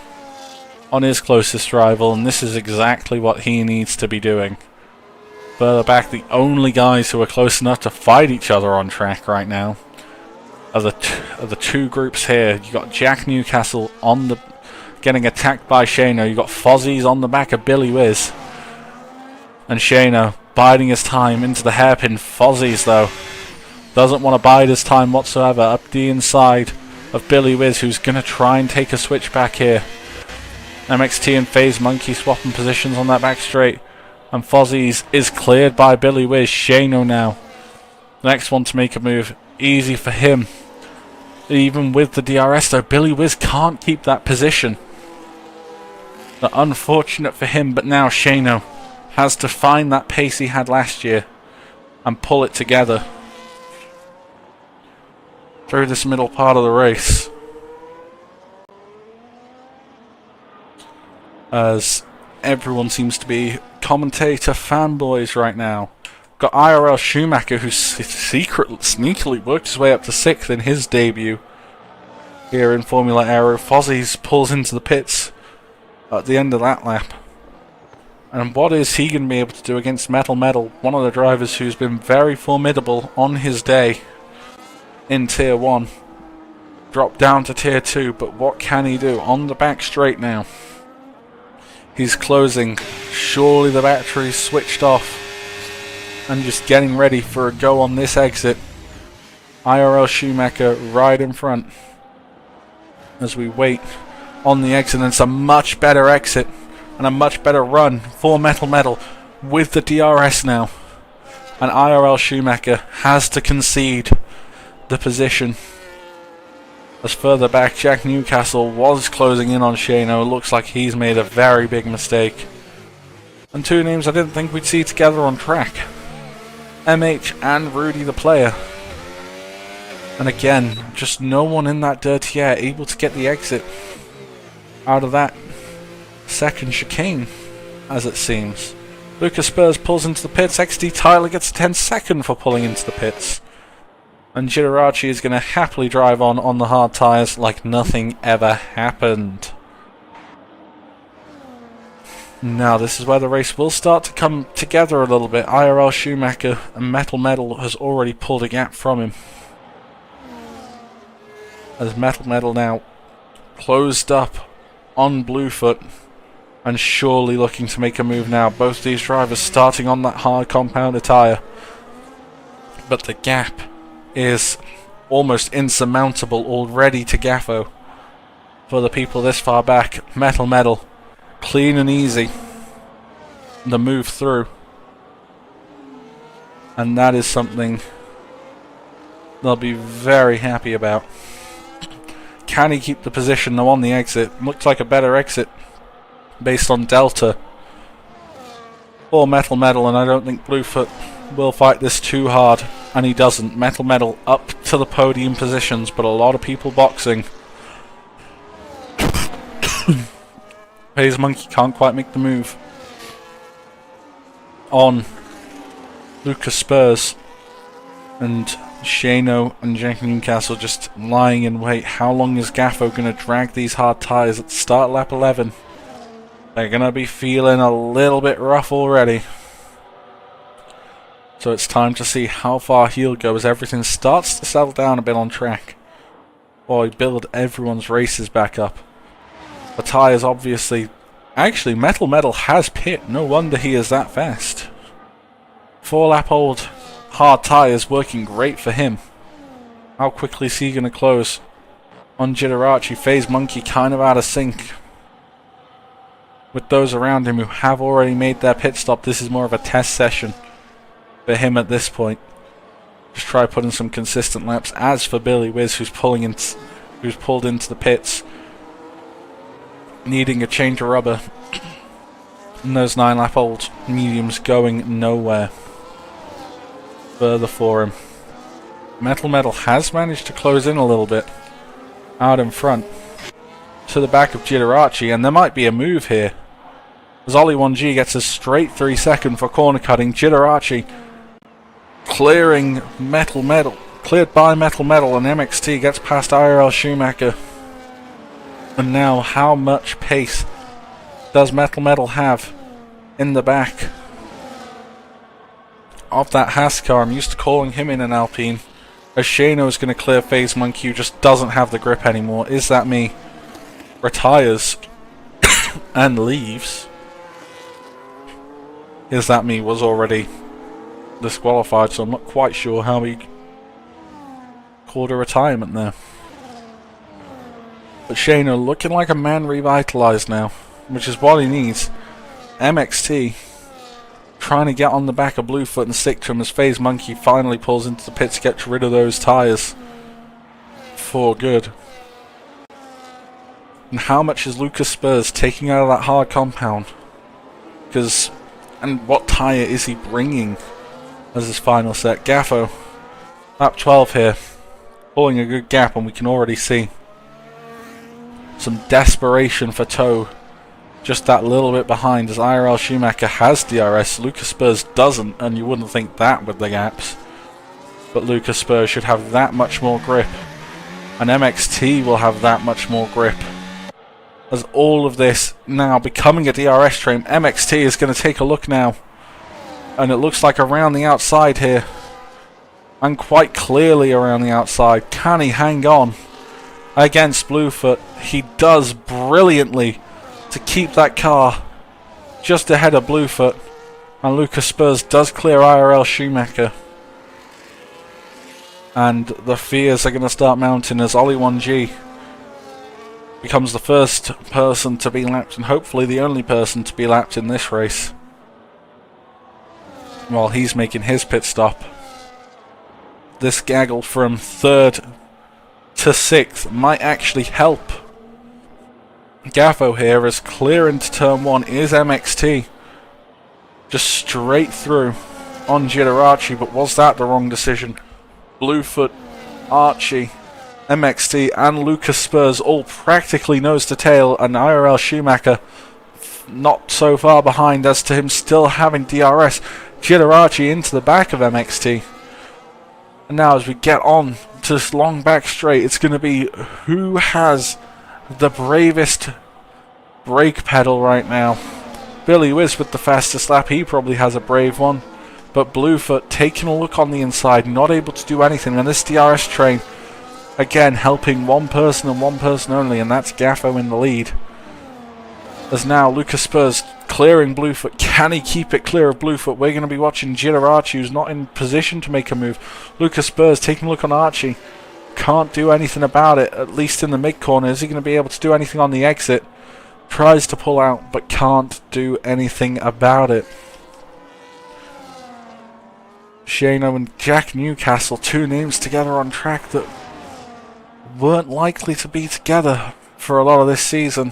on his closest rival, and this is exactly what he needs to be doing. Further back, the only guys who are close enough to fight each other on track right now are the two groups here. You got Jack Newcastle on the getting attacked by Shano. You got Fozzie's on the back of Billy Wiz. And Shano biding his time into the hairpin. Fozzie's though doesn't want to bide his time whatsoever. Up the inside of Billy Wiz, who's going to try and take a switch back here. MXT and FaZe Monkey swapping positions on that back straight. And Fozzie's is cleared by Billy Wiz. Shano now. The next one to make a move. Easy for him. Even with the DRS though, Billy Wiz can't keep that position. But unfortunate for him, but now Shano has to find that pace he had last year and pull it together through this middle part of the race. As everyone seems to be commentator fanboys right now. Got IRL Schumacher, who sneakily worked his way up to 6th in his debut here in Formula Aero. Fozzie's pulls into the pits at the end of that lap. And what is he going to be able to do against Metal, one of the drivers who's been very formidable on his day in Tier 1. Dropped down to Tier 2, but what can he do? On the back straight now. He's closing. Surely the battery's switched off. And just getting ready for a go on this exit. IRL Schumacher right in front. As we wait on the exit, and it's a much better exit. And a much better run for Metal with the DRS now. And IRL Schumacher has to concede the position. As further back, Jack Newcastle was closing in on Shano. Looks like he's made a very big mistake. And two names I didn't think we'd see together on track. MH and Rudy the player. And again, just no one in that dirty air able to get the exit out of that second chicane, as it seems. Lucas Spurs pulls into the pits. XT Tyler gets a 10-second for pulling into the pits. And Ghilaracci is going to happily drive on the hard tyres like nothing ever happened. Now this is where the race will start to come together a little bit. IRL Schumacher and Metal Medal has already pulled a gap from him. As Metal Medal now closed up on Bluefoot and surely looking to make a move now. Both these drivers starting on that hard compounder tyre. But the gap is almost insurmountable already to Gaffo. For the people this far back, Metal Medal, clean and easy, the move through. And that is something they'll be very happy about. Can he keep the position now on the exit? Looks like a better exit based on Delta or Metal Medal, and I don't think Bluefoot will fight this too hard, and he doesn't. Metal Medal up to the podium positions, but a lot of people boxing. Hayes Monkey can't quite make the move on Lucas Spurs, and Shano and Jack Newcastle just lying in wait. How long is Gaffo going to drag these hard tyres at the start of lap 11? They're going to be feeling a little bit rough already. So it's time to see how far he'll go as everything starts to settle down a bit on track, while we build everyone's races back up. The tyres obviously... Actually, Metal Medal has pit. No wonder he is that fast. 4-lap old hard tyres working great for him. How quickly is he going to close on Ghilaracci? FaZe Monkey kind of out of sync with those around him who have already made their pit stop. This is more of a test session for him at this point. Just try putting some consistent laps. As for Billy Wiz, who's pulled into the pits, needing a change of rubber, and those 9-lap old mediums going nowhere further for him. Metal Medal has managed to close in a little bit out in front to the back of Ghilaracci, and there might be a move here as Ollie 1G gets a straight 3-second for corner cutting. Ghilaracci clearing Metal Medal, cleared by Metal Medal, and MXT gets past IRL Schumacher. And now how much pace does Metal Medal have in the back of that Haas car? I'm used to calling him in an Alpine. As Shano is going to clear FaZe Monkey, who just doesn't have the grip anymore. Is that me? Retires and leaves. Is that me? Was already disqualified, so I'm not quite sure how he called a retirement there. But Shano looking like a man revitalized now, which is what he needs. MXT trying to get on the back of Bluefoot and stick to him as FaZe Monkey finally pulls into the pits, gets rid of those tyres for good. And how much is Lucas Spurs taking out of that hard compound? And what tyre is he bringing as his final set? Gaffo, lap 12 here, pulling a good gap, and we can already see some desperation for Toe. Just that little bit behind, as IRL Schumacher has DRS. Lucas Spurs doesn't, and you wouldn't think that with the gaps. But Lucas Spurs should have that much more grip, and MXT will have that much more grip. As all of this now becoming a DRS train, MXT is going to take a look now, and it looks like around the outside here, and quite clearly around the outside. Can he hang on against Bluefoot? He does brilliantly to keep that car just ahead of Bluefoot, and Lucas Spurs does clear IRL Schumacher. And the fears are going to start mounting as Ollie 1G becomes the first person to be lapped, and hopefully the only person to be lapped in this race, while he's making his pit stop. This gaggle from 3rd to 6th might actually help Gaffo here, as clear into turn 1 is MXT. Just straight through on Ghilaracci, but was that the wrong decision? Bluefoot, Archie, MXT and Lucas Spurs all practically nose to tail, and IRL Schumacher not so far behind as to him still having DRS. Ghilaracci into the back of MXT. And now as we get on to this long back straight, it's going to be who has the bravest brake pedal right now. Billy Whiz with the fastest lap, he probably has a brave one. But Bluefoot taking a look on the inside, not able to do anything. And this DRS train, again, helping one person and one person only, and that's Gaffo in the lead. As now Lucas Spurs clearing Bluefoot. Can he keep it clear of Bluefoot? We're going to be watching Ghilaracci, who's not in position to make a move. Lucas Spurs taking a look on Archie. Can't do anything about it, at least in the mid-corner. Is he going to be able to do anything on the exit? Tries to pull out, but can't do anything about it. Shano and Jack Newcastle, two names together on track that weren't likely to be together for a lot of this season.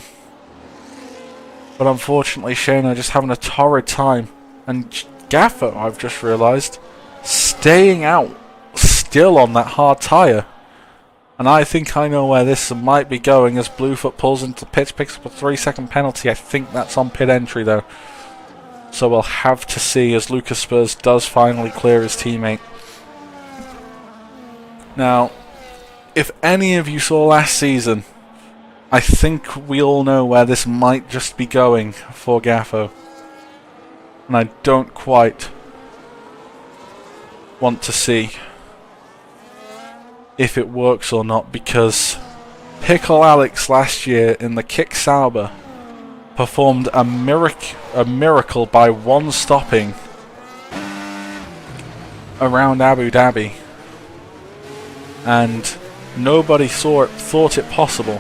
But unfortunately, Shano just having a torrid time. And Gaffo, I've just realised, staying out, still on that hard tyre. And I think I know where this might be going as Bluefoot pulls into the pits, picks up a 3-second penalty. I think that's on pit entry though. So we'll have to see as Lucas Spurs does finally clear his teammate. Now, if any of you saw last season, I think we all know where this might just be going for Gaffo. And I don't quite want to see if it works or not, because Pickle Alex last year in the Kick Sauber performed a miracle by one stopping around Abu Dhabi, and nobody thought it possible.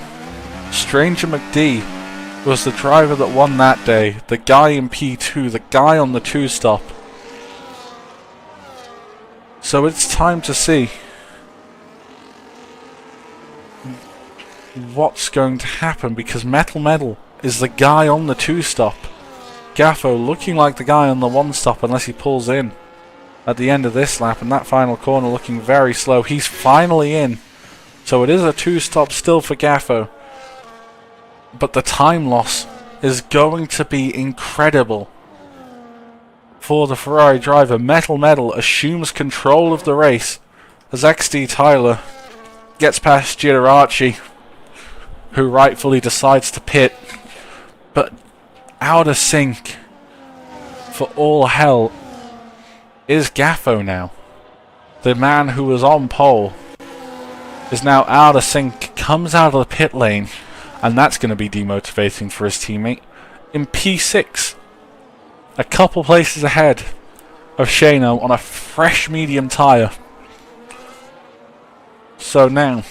Stranger McD was the driver that won that day, the guy in P2, the guy on the 2-stop. So it's time to see what's going to happen, because Metal is the guy on the 2-stop. Gaffo looking like the guy on the 1-stop unless he pulls in at the end of this lap, and that final corner looking very slow. He's finally in, so it is a 2-stop still for Gaffo. But the time loss is going to be incredible for the Ferrari driver. Metal assumes control of the race as XD Tyler gets past Ghilaracci, who rightfully decides to pit. But out of sync for all hell is Gaffo now. The man who was on pole is now out of sync, comes out of the pit lane, and that's going to be demotivating for his teammate. In P6, a couple places ahead of Shano on a fresh medium tyre. So now,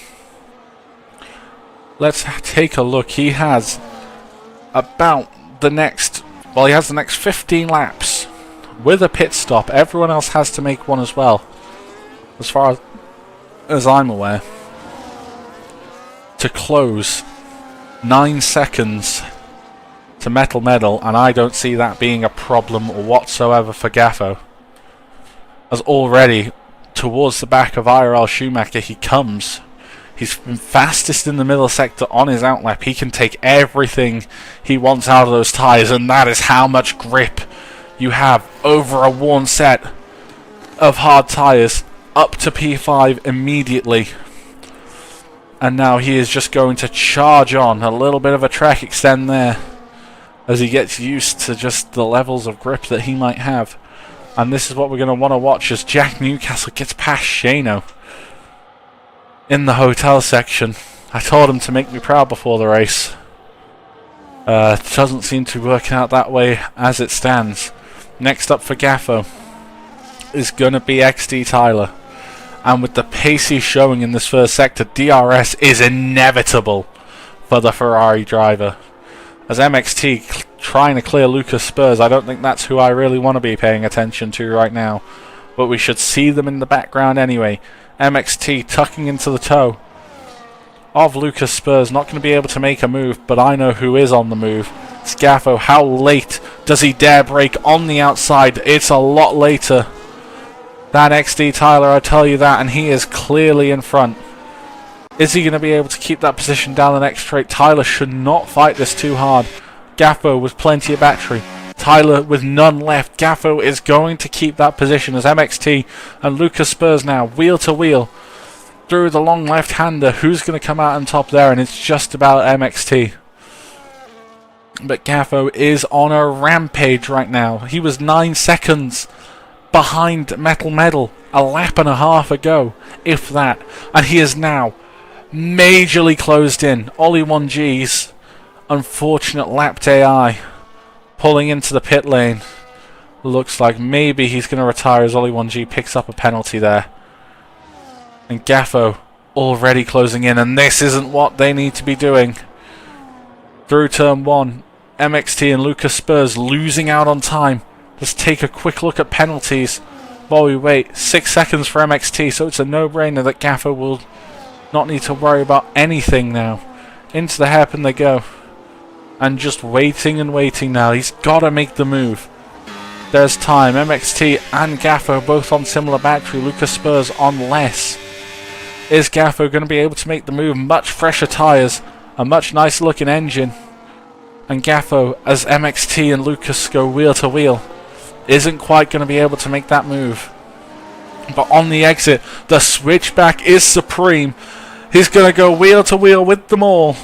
let's take a look. He has about the next, well, he has the next 15 laps with a pit stop. Everyone else has to make one as well, as far as I'm aware, to close 9 seconds to Metal, and I don't see that being a problem whatsoever for Gaffo, as already towards the back of IRL Schumacher he comes. He's been fastest in the middle sector on his outlap. He can take everything he wants out of those tyres, and that is how much grip you have over a worn set of hard tyres up to P5 immediately. And now he is just going to charge on. A little bit of a track extend there as he gets used to just the levels of grip that he might have. And this is what we're going to want to watch as Jack Newcastle gets past Shano in the hotel section. I told him to make me proud before the race. It doesn't seem to be working out that way as it stands. Next up for Gaffo is going to be XD Tyler. And with the pace he's showing in this first sector, DRS is inevitable for the Ferrari driver. As MXT trying to clear Lucas Spurs, I don't think that's who I really want to be paying attention to right now. But we should see them in the background anyway. MXT tucking into the toe of Lucas Spurs. Not going to be able to make a move, but I know who is on the move. Scaffo, how late does he dare brake on the outside? It's a lot later than XD Tyler, I tell you that, and he is clearly in front. Is he going to be able to keep that position down the next straight? Tyler should not fight this too hard. Gaffo with plenty of battery. Tyler with none left. Gaffo is going to keep that position as MXT and Lucas Spurs now wheel to wheel through the long left-hander. Who's going to come out on top there? And it's just about MXT. But Gaffo is on a rampage right now. He was 9 seconds behind Metal Medal a lap and a half ago, if that. And he is now majorly closed in. Ollie 1G's unfortunate lapped AI pulling into the pit lane. Looks like maybe he's going to retire as Ollie 1G picks up a penalty there. And Gaffo already closing in, and this isn't what they need to be doing. Through turn 1, MXT and Lucas Spurs losing out on time. Let's take a quick look at penalties while we wait. 6 seconds for MXT, so it's a no-brainer that Gaffo will not need to worry about anything now. Into the hairpin they go. And just waiting and waiting now. He's got to make the move. There's time. MXT and Gaffo both on similar battery. Lucas Spurs on less. Is Gaffo going to be able to make the move? Much fresher tyres. A much nicer looking engine. And Gaffo, as MXT and Lucas go wheel to wheel, isn't quite going to be able to make that move. But on the exit, the switchback is supreme. He's going to go wheel to wheel with them all.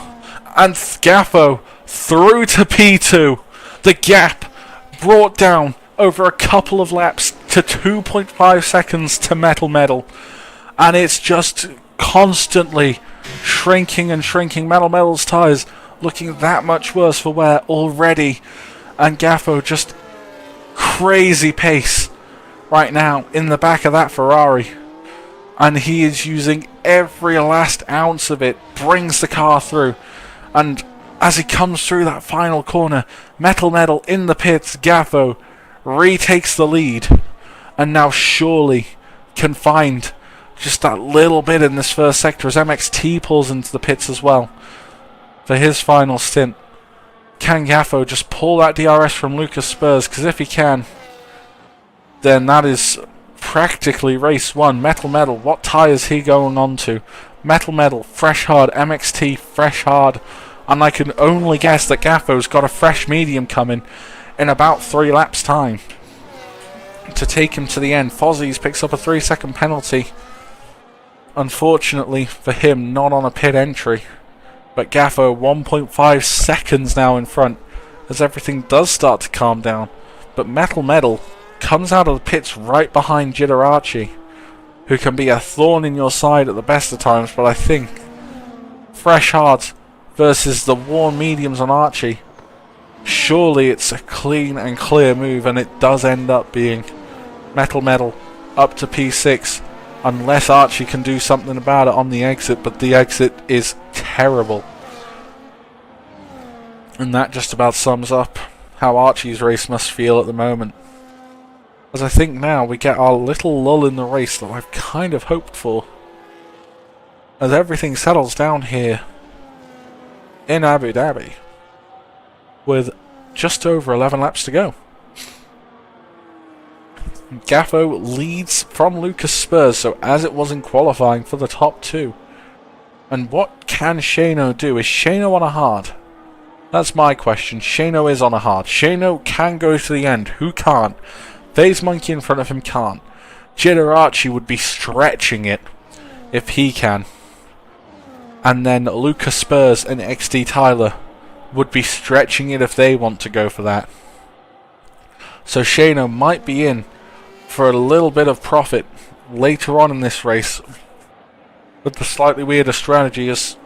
And Gaffo through to P2. The gap brought down over a couple of laps to 2.5 seconds to Metal Medal. And it's just constantly shrinking and shrinking. Metal Medal's tyres looking that much worse for wear already. And Gaffo just crazy pace right now in the back of that Ferrari. And he is using every last ounce of it. Brings the car through. And as he comes through that final corner, Metal Medal in the pits, Gaffo retakes the lead. And now surely can find just that little bit in this first sector as MXT pulls into the pits as well for his final stint. Can Gaffo just pull that DRS from Lucas Spurs? Because if he can, then that is practically race 1. Metal Medal, what tyre is he going on to? Metal Medal, fresh hard. MXT, fresh hard. And I can only guess that Gaffo's got a fresh medium coming in about 3 laps time to take him to the end. Fozzie's picks up a 3-second penalty. Unfortunately for him, not on a pit entry. But Gaffo 1.5 seconds now in front as everything does start to calm down. But Metal Medal comes out of the pits right behind Jitarachi, who can be a thorn in your side at the best of times, but I think fresh hards versus the worn mediums on Archie, surely it's a clean and clear move, and it does end up being Metal Medal up to P6 unless Archie can do something about it on the exit, but the exit is terrible. And that just about sums up how Archie's race must feel at the moment. As I think now we get our little lull in the race that I've kind of hoped for. As everything settles down here in Abu Dhabi with just over 11 laps to go. Gaffo leads from Lucas Spurs, so as it was in qualifying for the top 2. And what can Shano do? Is Shano on a hard? That's my question. Shano is on a hard. Shano can go to the end. Who can't? FaZe Monkey in front of him can't. Jitarachi would be stretching it if he can. And then Lucas Spurs and XD Tyler would be stretching it if they want to go for that. So Shano might be in for a little bit of profit later on in this race with the slightly weirder strategy as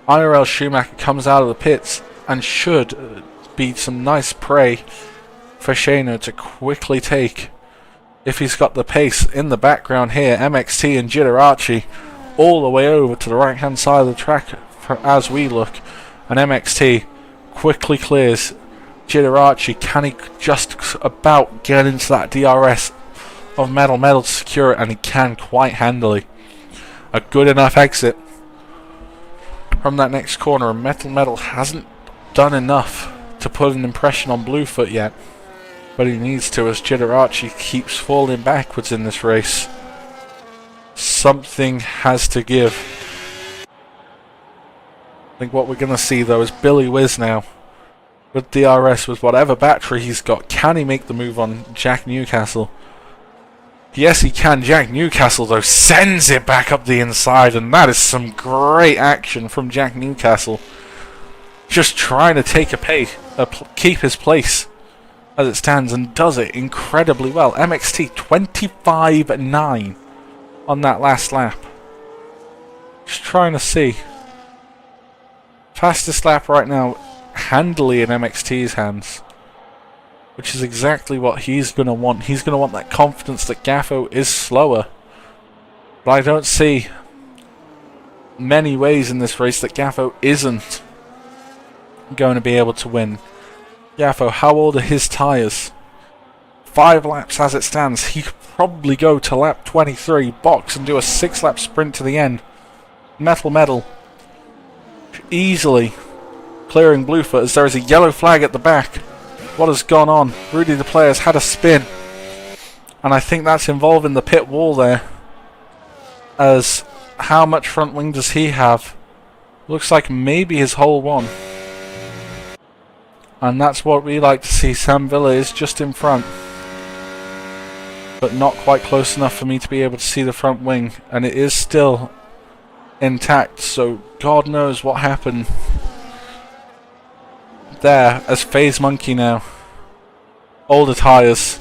IRL Schumacher comes out of the pits and should be some nice prey for Shano to quickly take if he's got the pace. In the background here, MXT and Jitarachi all the way over to the right hand side of the track as we look, and MXT quickly clears Jitarachi. Can he just about get into that DRS of Metal Medal to secure it? And he can quite handily. A good enough exit from that next corner, and Metal Medal hasn't done enough to put an impression on Bluefoot yet, but he needs to as Jitarachi keeps falling backwards in this race. Something has to give. I think what we're going to see though is Billy Whiz now with DRS, with whatever battery he's got. Can he make the move on Jack Newcastle? Yes, he can. Jack Newcastle, though, sends it back up the inside, and that is some great action from Jack Newcastle. Just trying to keep his place as it stands, and does it incredibly well. MXT 25.9 on that last lap. Just trying to see. Fastest lap right now, handily in MXT's hands. Which is exactly what he's going to want. He's going to want that confidence that Gaffo is slower. But I don't see many ways in this race that Gaffo isn't going to be able to win. Gaffo, how old are his tyres? 5 laps as it stands. He could probably go to lap 23, box, and do a 6-lap sprint to the end. Metal. Easily clearing Bluefoot as there is a yellow flag at the back. What has gone on? Rudy the player has had a spin, and I think that's involving the pit wall there. As how much front wing does he have? Looks like maybe his whole one, and that's what we like to see. Sam Villa is just in front, but not quite close enough for me to be able to see the front wing, and it is still intact, so God knows what happened there. As Phase Monkey now, older tyres,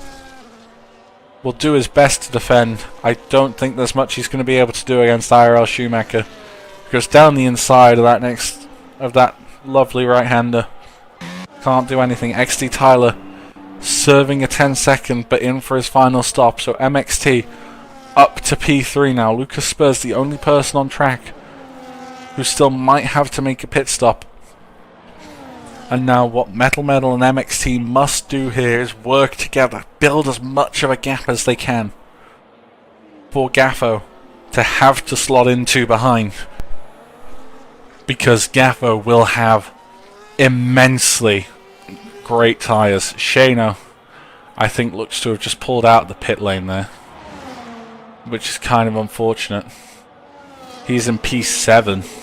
will do his best to defend. I don't think there's much he's going to be able to do against IRL Schumacher, because down the inside of that lovely right-hander, can't do anything. XD Tyler serving a 10-second, but in for his final stop. So MXT up to P3 now. Lucas Spurs the only person on track who still might have to make a pit stop. And now what Metal and MXT must do here is work together, build as much of a gap as they can for Gaffo to have to slot into behind. Because Gaffo will have immensely great tyres. Shano, I think, looks to have just pulled out of the pit lane there, which is kind of unfortunate. He's in P7.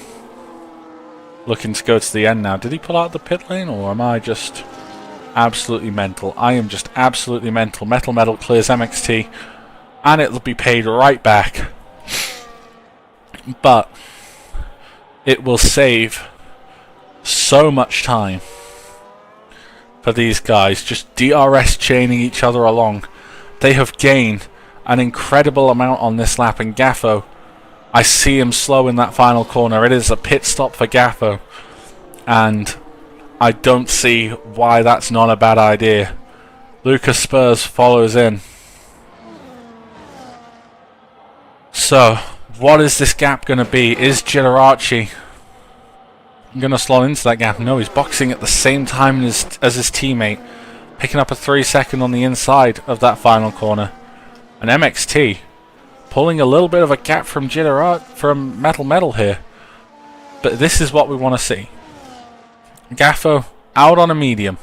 Looking to go to the end now. Did he pull out the pit lane, or am I just absolutely mental? I am just absolutely mental. Metal clears MXT, and it'll be paid right back. But it will save so much time for these guys, just DRS chaining each other along. They have gained an incredible amount on this lap, and Gaffo, I see him slow in that final corner. It is a pit stop for Gaffo, and I don't see why that's not a bad idea. Lucas Spurs follows in. So, what is this gap going to be? Is Ghilaracci going to slot into that gap? No, he's boxing at the same time as his teammate, picking up a 3-second on the inside of that final corner. And MXT pulling a little bit of a gap from Metal here. But this is what we want to see. Gaffo out on a medium,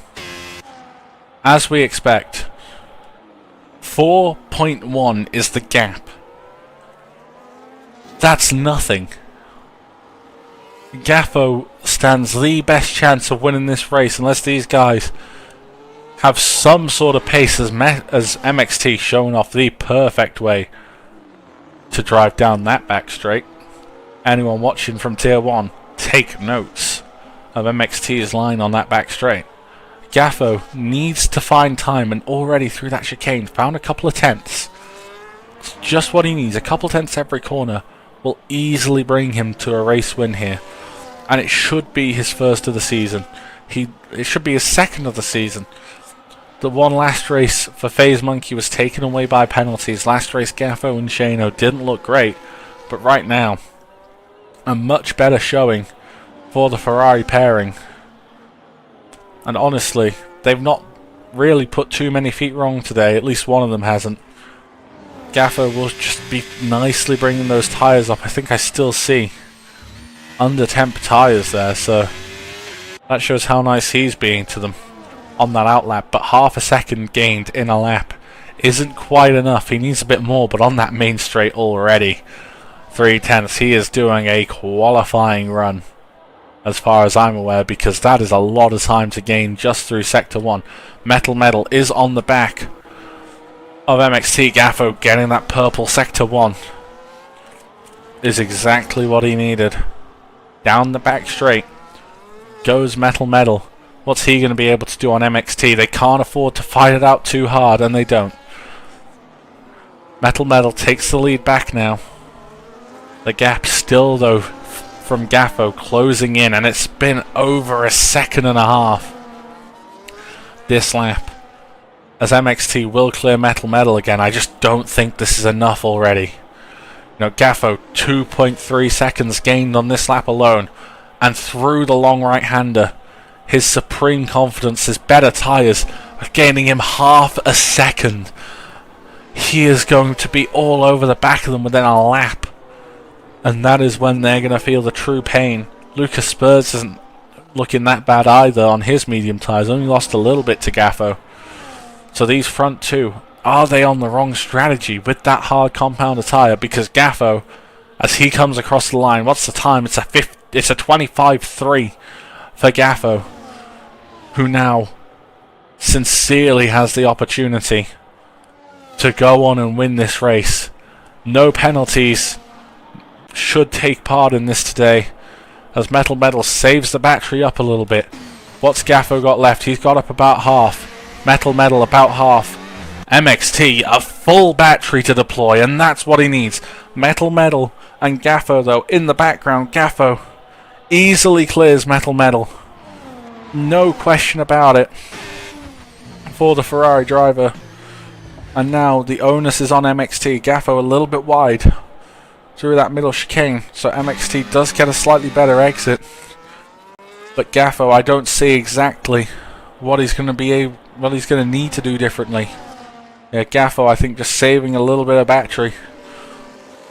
as we expect. 4.1 is the gap. That's nothing. Gaffo stands the best chance of winning this race unless these guys have some sort of pace, as MXT showing off the perfect way to drive down that back straight. Anyone watching from Tier 1, take notes of MXT's line on that back straight. Gaffo needs to find time, and already through that chicane found a couple of tenths. It's just what he needs. A couple tenths every corner will easily bring him to a race win here. And it should be his first of the season. It should be his second of the season. The one last race for FaZe Monkey was taken away by penalties. Last race, Gaffo and Shano didn't look great, but right now, a much better showing for the Ferrari pairing. And honestly, they've not really put too many feet wrong today. At least one of them hasn't. Gaffo will just be nicely bringing those tyres up. I think I still see under temp tyres there, so that shows how nice he's being to them on that outlap. But half a second gained in a lap isn't quite enough. He needs a bit more, but on that main straight already, 3 tenths. He is doing a qualifying run as far as I'm aware, because that is a lot of time to gain just through Sector 1. Metal is on the back of MXT. Gaffo getting that purple Sector 1 is exactly what he needed. Down the back straight goes Metal. What's he going to be able to do on MXT? They can't afford to fight it out too hard, and they don't. Metal takes the lead back now. The gap still, though, from Gaffo closing in, and it's been over a second and a half this lap, as MXT will clear Metal again. I just don't think this is enough already. You know, Gaffo 2.3 seconds gained on this lap alone, and through the long right-hander, his supreme confidence, his better tyres, are gaining him half a second. He is going to be all over the back of them within a lap, and that is when they're going to feel the true pain. Lucas Spurs isn't looking that bad either on his medium tyres, only lost a little bit to Gaffo. So these front two, are they on the wrong strategy with that hard compounder tyre? Because Gaffo, as he comes across the line, what's the time? It's a 25.3 for Gaffo, who now sincerely has the opportunity to go on and win this race. No penalties should take part in this today, as Metal saves the battery up a little bit. What's Gaffo got left? He's got up about half. Metal about half. MXT, a full battery to deploy, and that's what he needs. Metal and Gaffo, though, in the background. Gaffo easily clears Metal. No question about it for the Ferrari driver. And now the onus is on MXT. Gaffo a little bit wide through that middle chicane, so MXT does get a slightly better exit. But Gaffo, I don't see exactly what he's going to need to do differently. Yeah, Gaffo, I think, just saving a little bit of battery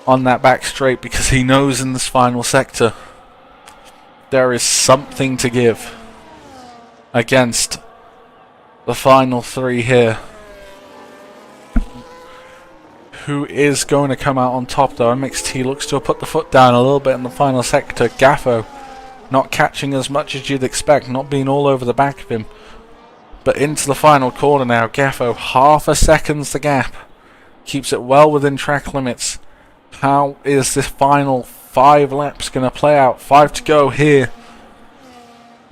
on that back straight, because he knows in this final sector there is something to give against the final three here. Who is going to come out on top, though? MXT looks to have put the foot down a little bit in the final sector. Gaffo not catching as much as you'd expect, not being all over the back of him. But into the final corner now. Gaffo, half a second's the gap. Keeps it well within track limits. How is this final 5 laps going to play out? 5 to go here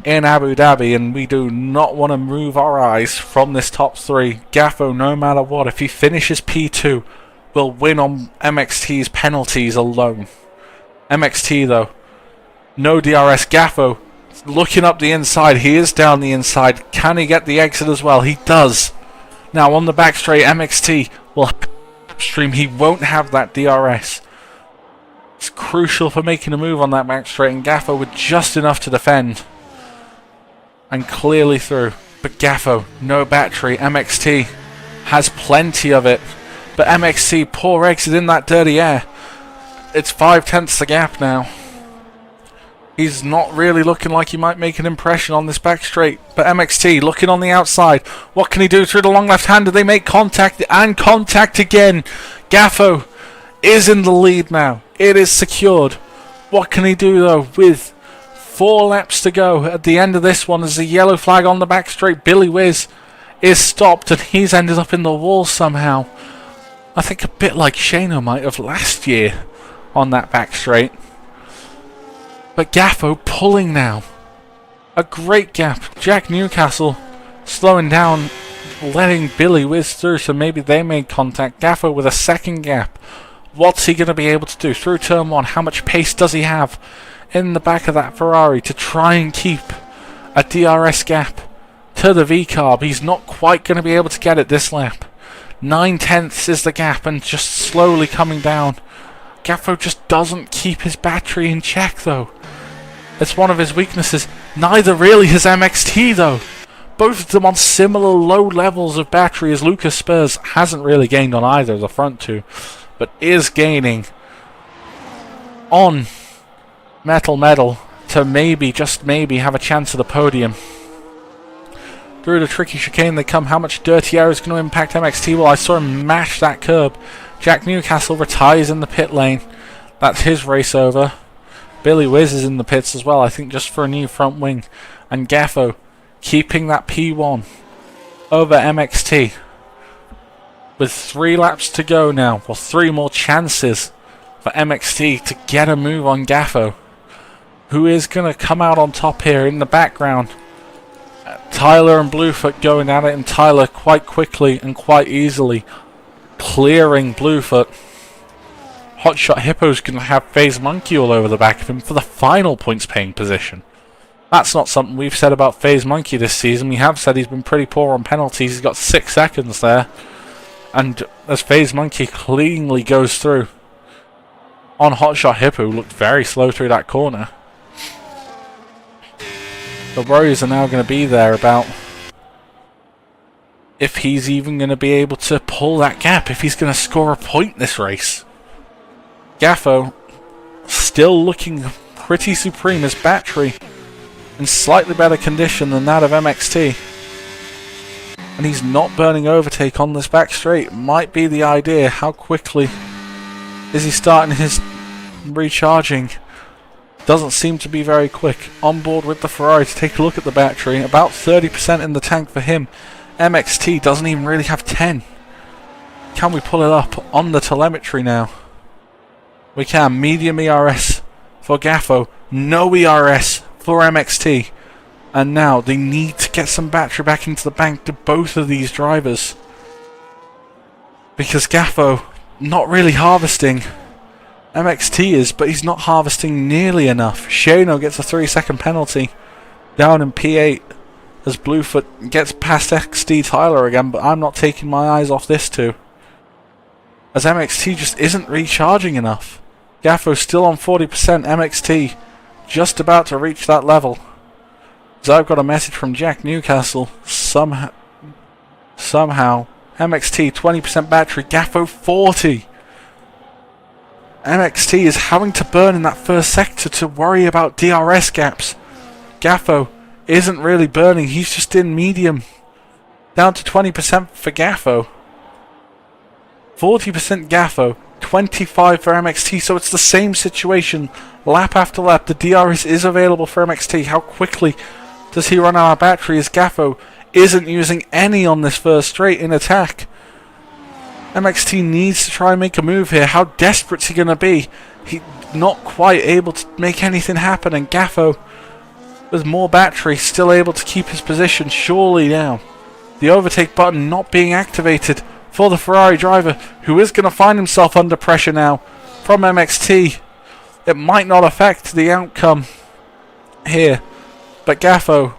in Abu Dhabi, and we do not want to move our eyes from this top 3. Gaffo, no matter what, if he finishes P2, will win on MXT's penalties alone. MXT, though, no DRS. Gaffo looking up the inside. He is down the inside. Can he get the exit as well? He does. Now on the back straight, MXT will upstream. He won't have that DRS. It's crucial for making a move on that back straight, and Gaffo with just enough to defend and clearly through. But Gaffo, no battery. MXT has plenty of it. But MXT, poor exit in that dirty air. It's 5/10 the gap now. He's not really looking like he might make an impression on this back straight. But MXT looking on the outside. What can he do through the long left-hander? They make contact, and contact again. Gaffo is in the lead now. It is secured. What can he do, though, with 4 laps to go at the end of this one? There's a yellow flag on the back straight. Billy Wiz is stopped, and he's ended up in the wall somehow. I think a bit like Shano might have last year on that back straight. But Gaffo pulling now. A great gap. Jack Newcastle slowing down, letting Billy whiz through, so maybe they made contact. Gaffo with a second gap. What's he going to be able to do through turn 1? How much pace does he have in the back of that Ferrari to try and keep a DRS gap to the V-carb? He's not quite going to be able to get it this lap. 9/10 is the gap, and just slowly coming down. Gaffo just doesn't keep his battery in check, though. It's one of his weaknesses. Neither really has MXT, though. Both of them on similar low levels of battery, as Lucas Spurs hasn't really gained on either of the front two, but is gaining on Metal to maybe, just maybe, have a chance at the podium. Through the tricky chicane they come. How much dirty air is going to impact MXT? Well, I saw him mash that curb. Jack Newcastle retires in the pit lane. That's his race over. Billy Wiz is in the pits as well, I think just for a new front wing. And Gaffo keeping that P1 over MXT. With 3 laps to go now, or 3 more chances for MXT to get a move on Gaffo, who is going to come out on top here in the background. Tyler and Bluefoot going at it, and Tyler quite quickly and quite easily clearing Bluefoot. Hotshot Hippo's going to have FaZe Monkey all over the back of him for the final points paying position. That's not something we've said about FaZe Monkey this season. We have said he's been pretty poor on penalties. He's got 6 seconds there. And as FaZe Monkey cleanly goes through on Hotshot Hippo, who looked very slow through that corner. The worries are now going to be there about if he's even going to be able to pull that gap, if he's going to score a point this race. Gaffo still looking pretty supreme. His battery in slightly better condition than that of MXT. And he's not burning overtake on this back straight. Might be the idea. How quickly is he starting his recharging? Doesn't seem to be very quick. On board with the Ferrari to take a look at the battery. About 30% in the tank for him. MXT doesn't even really have 10. Can we pull it up on the telemetry now? We can. Medium ERS for Gaffo. No ERS for MXT. And now they need to get some battery back into the bank to both of these drivers. Because Gaffo not really harvesting. MXT is, but he's not harvesting nearly enough. Shano gets a 3-second penalty down in P8 as Bluefoot gets past XD Tyler again, but I'm not taking my eyes off this too. As MXT just isn't recharging enough. Gaffo still on 40%, MXT just about to reach that level. As I've got a message from Jack Newcastle, somehow MXT 20% battery, Gaffo 40. MXT is having to burn in that first sector to worry about DRS gaps. Gaffo isn't really burning, he's just in medium. Down to 20% for Gaffo. 40% Gaffo, 25 for MXT, so it's the same situation lap after lap. The DRS is available for MXT. How quickly does he run out of battery as Gaffo isn't using any on this first straight in attack? MXT needs to try and make a move here. How desperate is he going to be? He's not quite able to make anything happen, and Gaffo, with more battery, still able to keep his position. Surely now, the overtake button not being activated for the Ferrari driver, who is going to find himself under pressure now from MXT. It might not affect the outcome here, but Gaffo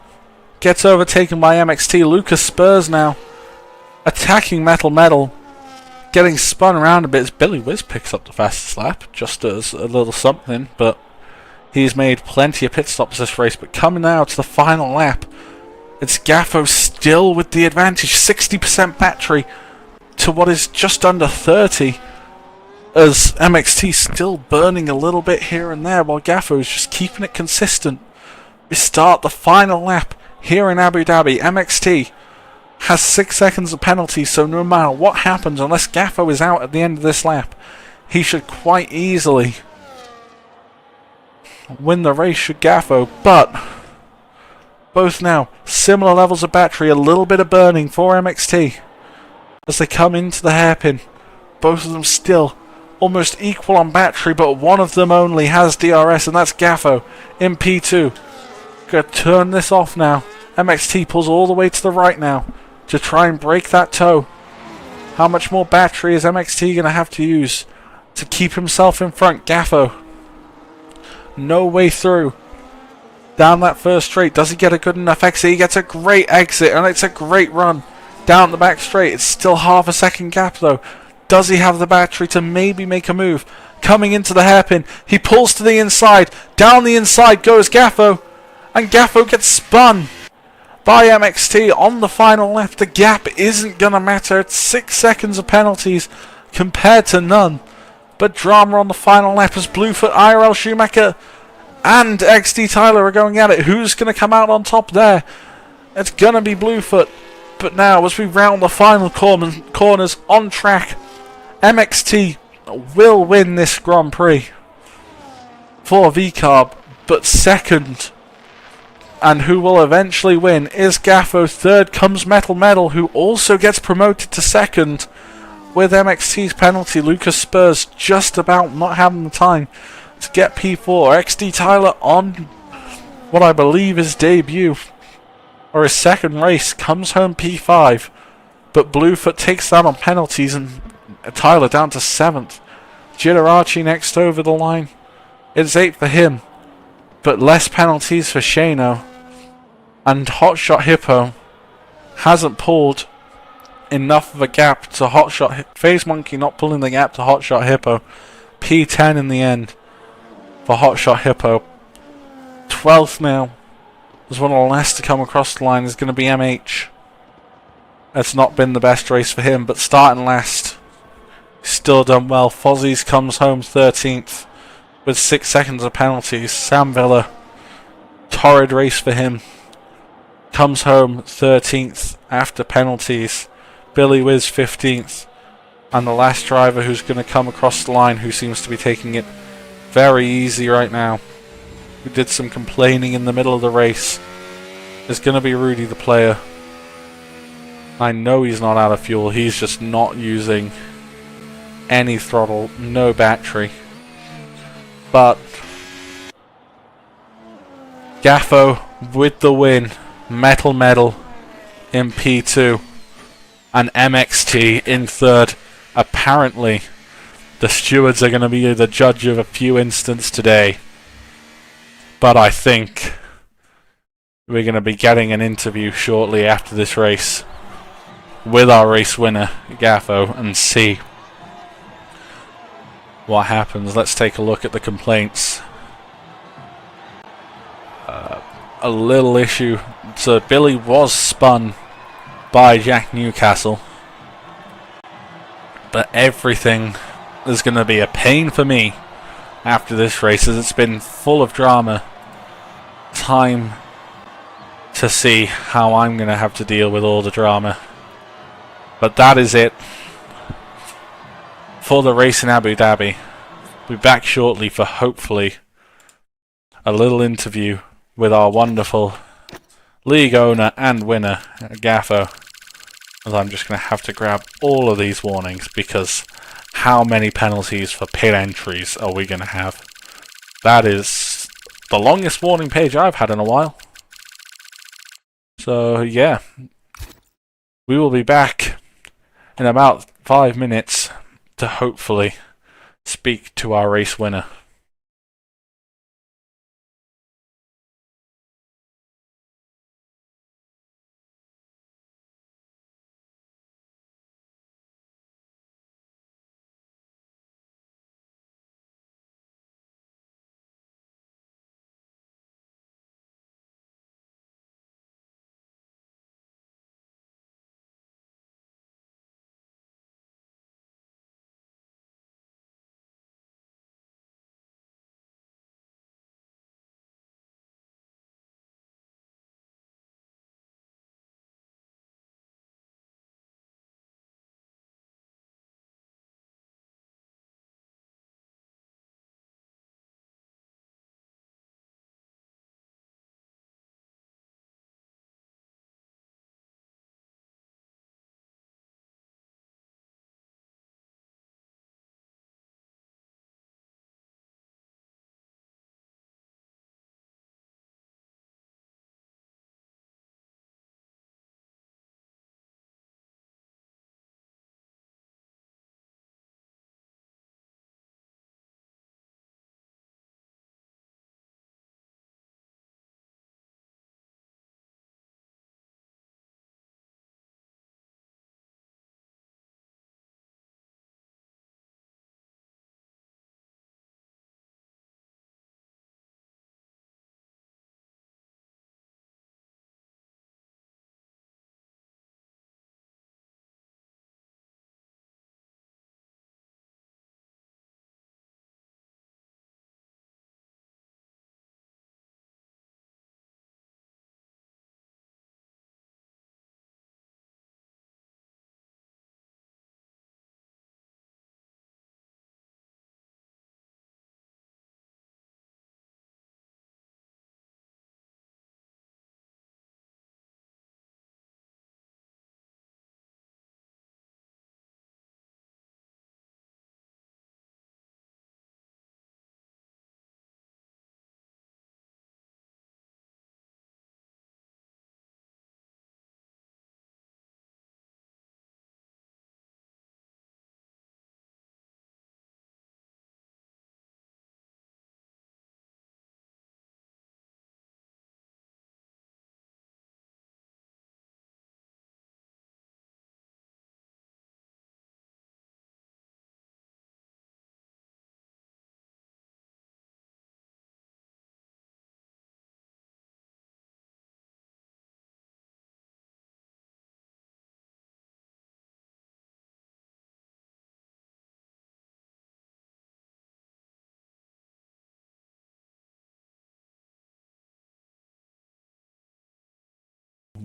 gets overtaken by MXT. Lucas Spurs now attacking Metal, getting spun around a bit as Billy Wiz picks up the fastest lap, just as a little something, but he's made plenty of pit stops this race. But coming now to the final lap, it's Gaffo still with the advantage, 60% battery to what is just under 30, as MXT still burning a little bit here and there, while Gaffo is just keeping it consistent. We start the final lap here in Abu Dhabi. MXT has 6 seconds of penalty, so no matter what happens, unless Gaffo is out at the end of this lap, he should quite easily win the race, should Gaffo. But both now similar levels of battery, a little bit of burning for MXT as they come into the hairpin. Both of them still almost equal on battery, but one of them only has DRS, and that's Gaffo in P2. Gonna turn this off now. MXT pulls all the way to the right now to try and break that toe. How much more battery is MXT going to have to use to keep himself in front? Gaffo, no way through down that first straight. Does he get a good enough exit? He gets a great exit, and it's a great run down the back straight. It's still half a second gap though. Does he have the battery to maybe make a move? Coming into the hairpin, he pulls to the inside. Down the inside goes Gaffo, and Gaffo gets spun by MXT on the final lap. The gap isn't going to matter. It's 6 seconds of penalties compared to none. But drama on the final lap as Bluefoot, IRL Schumacher and XD Tyler are going at it. Who's going to come out on top there? It's going to be Bluefoot. But now, as we round the final corners on track, MXT will win this Grand Prix. for VCarb, but second, and who will eventually win, is Gaffo. Third comes Metal Metal, who also gets promoted to second with MXT's penalty. Lucas Spurs just about not having the time to get P4. XD Tyler on what I believe is debut, or his second race, comes home P5, but Bluefoot takes that on penalties and Tyler down to 7th. Jitarachi next over the line. It's 8th for him, but less penalties for Shano. And Hotshot Hippo hasn't pulled enough of a gap to Hotshot. Phase Monkey not pulling the gap to Hotshot Hippo. P10 in the end for Hotshot Hippo. 12th now. There's one of the last to come across the line is going to be MH. It's not been the best race for him, but starting last, still done well. Fozzie's comes home 13th with 6 seconds of penalties. Sam Villa, torrid race for him. Comes home 13th after penalties. Billy Wiz 15th. And the last driver who's going to come across the line, who seems to be taking it very easy right now, who did some complaining in the middle of the race, is going to be Rudy the player. I know he's not out of fuel. He's just not using any throttle, no battery. But Gaffo with the win. Metal Metal in P2 and MXT in 3rd. Apparently the stewards are going to be the judge of a few incidents today, but I think we're going to be getting an interview shortly after this race with our race winner Gaffo and see what happens. Let's take a look at the complaints. A little issue. So Billy was spun by Jack Newcastle, but everything is going to be a pain for me after this race, as it's been full of drama. Time to see how I'm going to have to deal with all the drama. But that is it for the race in Abu Dhabi. We'll be back shortly for hopefully a little interview with our wonderful league owner and winner, Gaffo. As I'm just going to have to grab all of these warnings, because how many penalties for pit entries are we going to have? That is the longest warning page I've had in a while. So yeah, we will be back in about 5 minutes to hopefully speak to our race winner.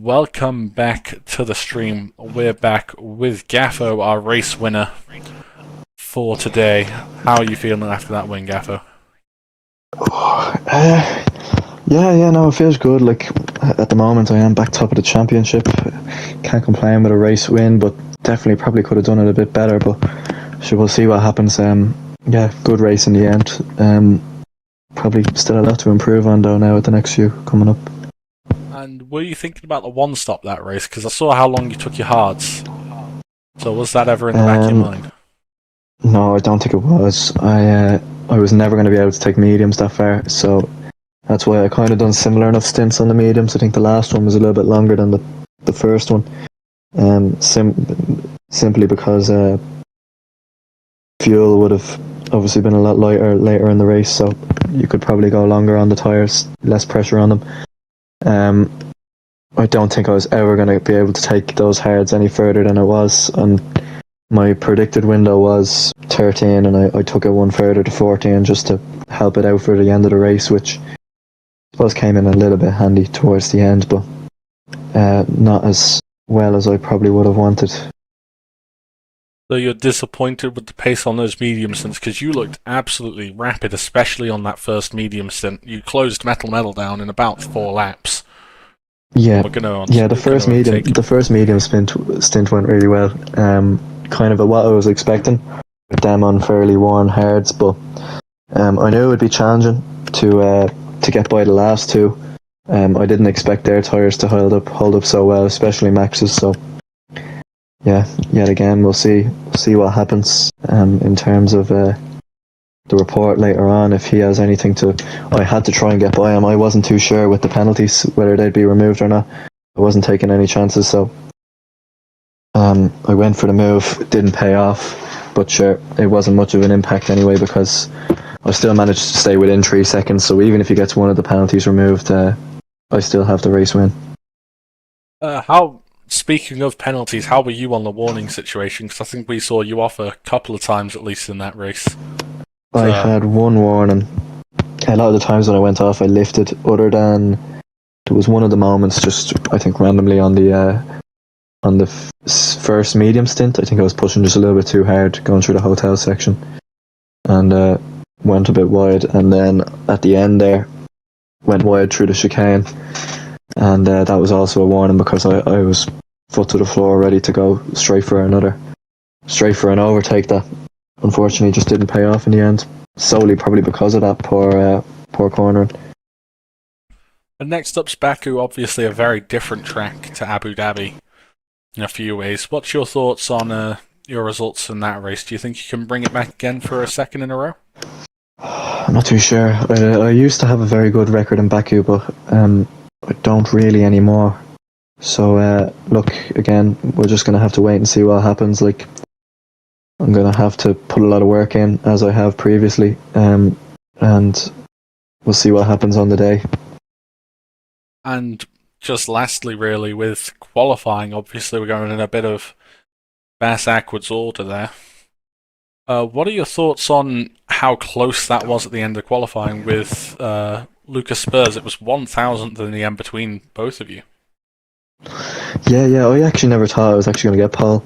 welcome back to the stream. We're back with Gaffo, our race winner for today. How are you feeling after that win, Gaffo? No, it feels good. Like, at the moment, I am back top of the championship. Can't complain with a race win, but definitely probably could have done it a bit better. But we'll see what happens. Good race in the end. Probably still a lot to improve on though now with the next few coming up. And were you thinking about the one stop that race? Because I saw how long you took your hards. So was that ever in the back of your mind? No, I don't think it was. I was never going to be able to take mediums that far, so that's why I kind of done similar enough stints on the mediums. I think the last one was a little bit longer than the first one. Simply because fuel would have obviously been a lot lighter later in the race, so you could probably go longer on the tyres, less pressure on them. I don't think I was ever going to be able to take those hards any further than it was, and my predicted window was 13, and I took it one further to 14 just to help it out for the end of the race, which I suppose came in a little bit handy towards the end, but not as well as I probably would have wanted. So you're disappointed with the pace on those medium stints, because you looked absolutely rapid, especially on that first medium stint. You closed Metal down in about 4 laps. Yeah, the first medium stint went really well. Kind of what I was expecting with them on fairly worn hards, but I knew it would be challenging to get by the last two. I didn't expect their tyres to hold up so well, especially Max's. So yeah, yet again we'll see what happens in terms of the report later on, if he has anything to. I had to try and get by him. I wasn't too sure with the penalties whether they'd be removed or not. I wasn't taking any chances, so I went for the move. It didn't pay off, but sure, it wasn't much of an impact anyway, because I still managed to stay within 3 seconds, so even if he gets one of the penalties removed, I still have the race win. Speaking of penalties, how were you on the warning situation? Because I think we saw you off a couple of times at least in that race. I had one warning. A lot of the times when I went off, I lifted. Other than there was one of the moments, just I think randomly on the first medium stint, I think I was pushing just a little bit too hard going through the hotel section, and went a bit wide. And then at the end there, went wide through the chicane, and that was also a warning, because I was foot to the floor, ready to go straight for an overtake that unfortunately just didn't pay off in the end, solely probably because of that poor cornering. And next up's Baku, obviously a very different track to Abu Dhabi in a few ways. What's your thoughts on your results in that race? Do you think you can bring it back again for a second in a row? I'm not too sure. I used to have a very good record in Baku, but I don't really anymore. So look, again, we're just going to have to wait and see what happens. Like, I'm going to have to put a lot of work in, as I have previously, and we'll see what happens on the day. And just lastly, really, with qualifying, obviously we're going in a bit of backwards order there. What are your thoughts on how close that was at the end of qualifying with Lucas Spurs? It was 1,000th in the end between both of you. Yeah, I actually never thought I was actually going to get pole.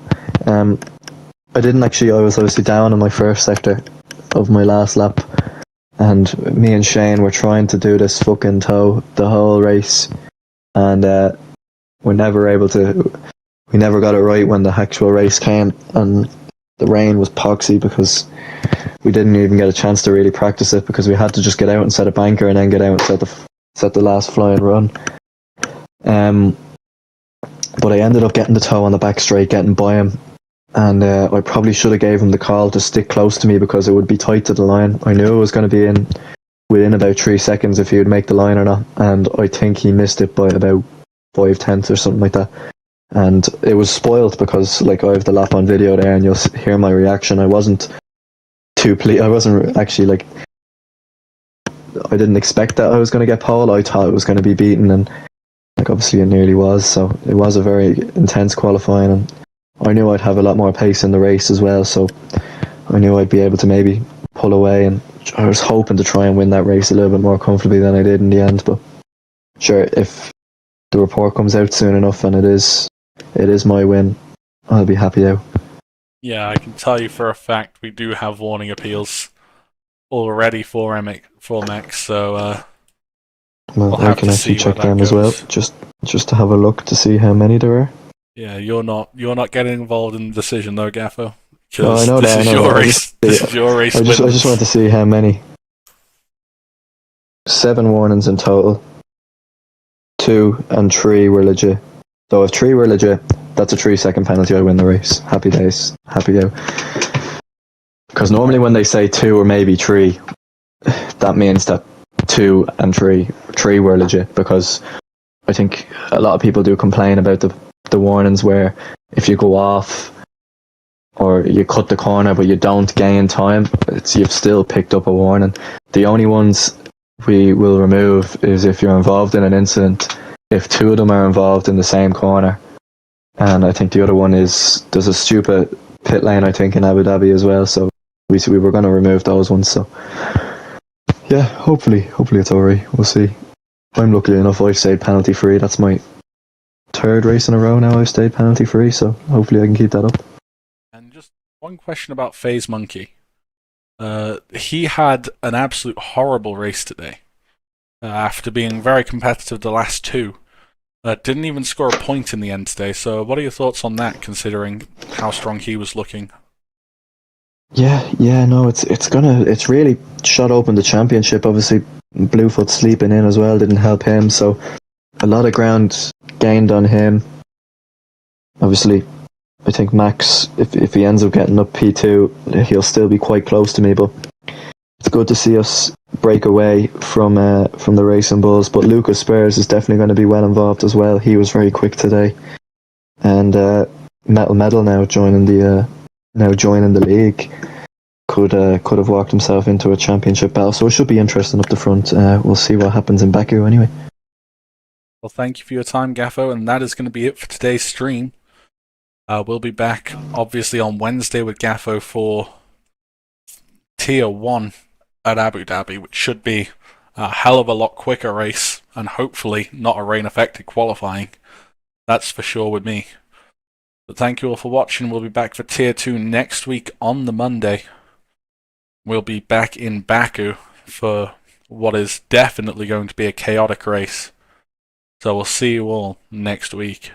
I didn't actually. I was obviously down in my first sector of my last lap, and me and Shane were trying to do this fucking tow the whole race, and we're never able to. We never got it right when the actual race came, and the rain was poxy because we didn't even get a chance to really practice it, because we had to just get out and set a banker and then get out and set the last flying run. But I ended up getting the tow on the back straight, getting by him, and I probably should have gave him the call to stick close to me, because it would be tight to the line. I knew it was going to be within about 3 seconds if he would make the line or not, and I think he missed it by about 5/10 or something like that. And it was spoiled because, like, I have the lap on video there, and you'll hear my reaction. I wasn't too I wasn't actually, like, I didn't expect that I was going to get pole. I thought it was going to be beaten, and like, obviously it nearly was. So it was a very intense qualifying, and I knew I'd have a lot more pace in the race as well, so I knew I'd be able to maybe pull away, and I was hoping to try and win that race a little bit more comfortably than I did in the end. But sure, if the report comes out soon enough and it is my win, I'll be happy out. Yeah, I can tell you for a fact we do have warning appeals already for Max, so well, I can actually check them as well, just to have a look to see how many there are. Yeah, you're not getting involved in the decision though, Gaffo. No, I know this that. Is your race. This is your race. I just want to see how many. 7 warnings in total. 2 and 3 were legit. So if 3 were legit, that's a 3-second penalty. I win the race. Happy days. Happy out. Because normally when they say 2 or maybe 3, that means that 2 and 3 were legit. Because I think a lot of people do complain about the warnings where if you go off or you cut the corner but you don't gain time, you've still picked up a warning. The only ones we will remove is if you're involved in an incident, if 2 of them are involved in the same corner. And I think the other one is, there's a stupid pit lane, I think, in Abu Dhabi as well, so we were going to remove those ones. So yeah, hopefully it's alright. We'll see. I'm lucky enough I've stayed penalty free. That's my 3rd race in a row now I've stayed penalty free, so hopefully I can keep that up. And just one question about FaZe Monkey. He had an absolute horrible race today. After being very competitive the last 2. Didn't even score a point in the end today, so what are your thoughts on that, considering how strong he was looking? Yeah, no, it's really shot open the championship. Obviously, Bluefoot sleeping in as well didn't help him, so a lot of ground gained on him. Obviously, I think Max, if he ends up getting up P2, he'll still be quite close to me, but it's good to see us break away from the Racing Bulls. But Lucas Spurs is definitely going to be well involved as well. He was very quick today, and Metal Medal now joining the league could have walked himself into a championship battle. So it should be interesting up the front. We'll see what happens in Baku anyway. Well, thank you for your time, Gaffo, and that is going to be it for today's stream. We'll be back obviously on Wednesday with Gaffo for Tier 1 at Abu Dhabi, which should be a hell of a lot quicker race, and hopefully not a rain-affected qualifying. That's for sure with me. But thank you all for watching. We'll be back for Tier 2 next week on the Monday. We'll be back in Baku for what is definitely going to be a chaotic race. So we'll see you all next week.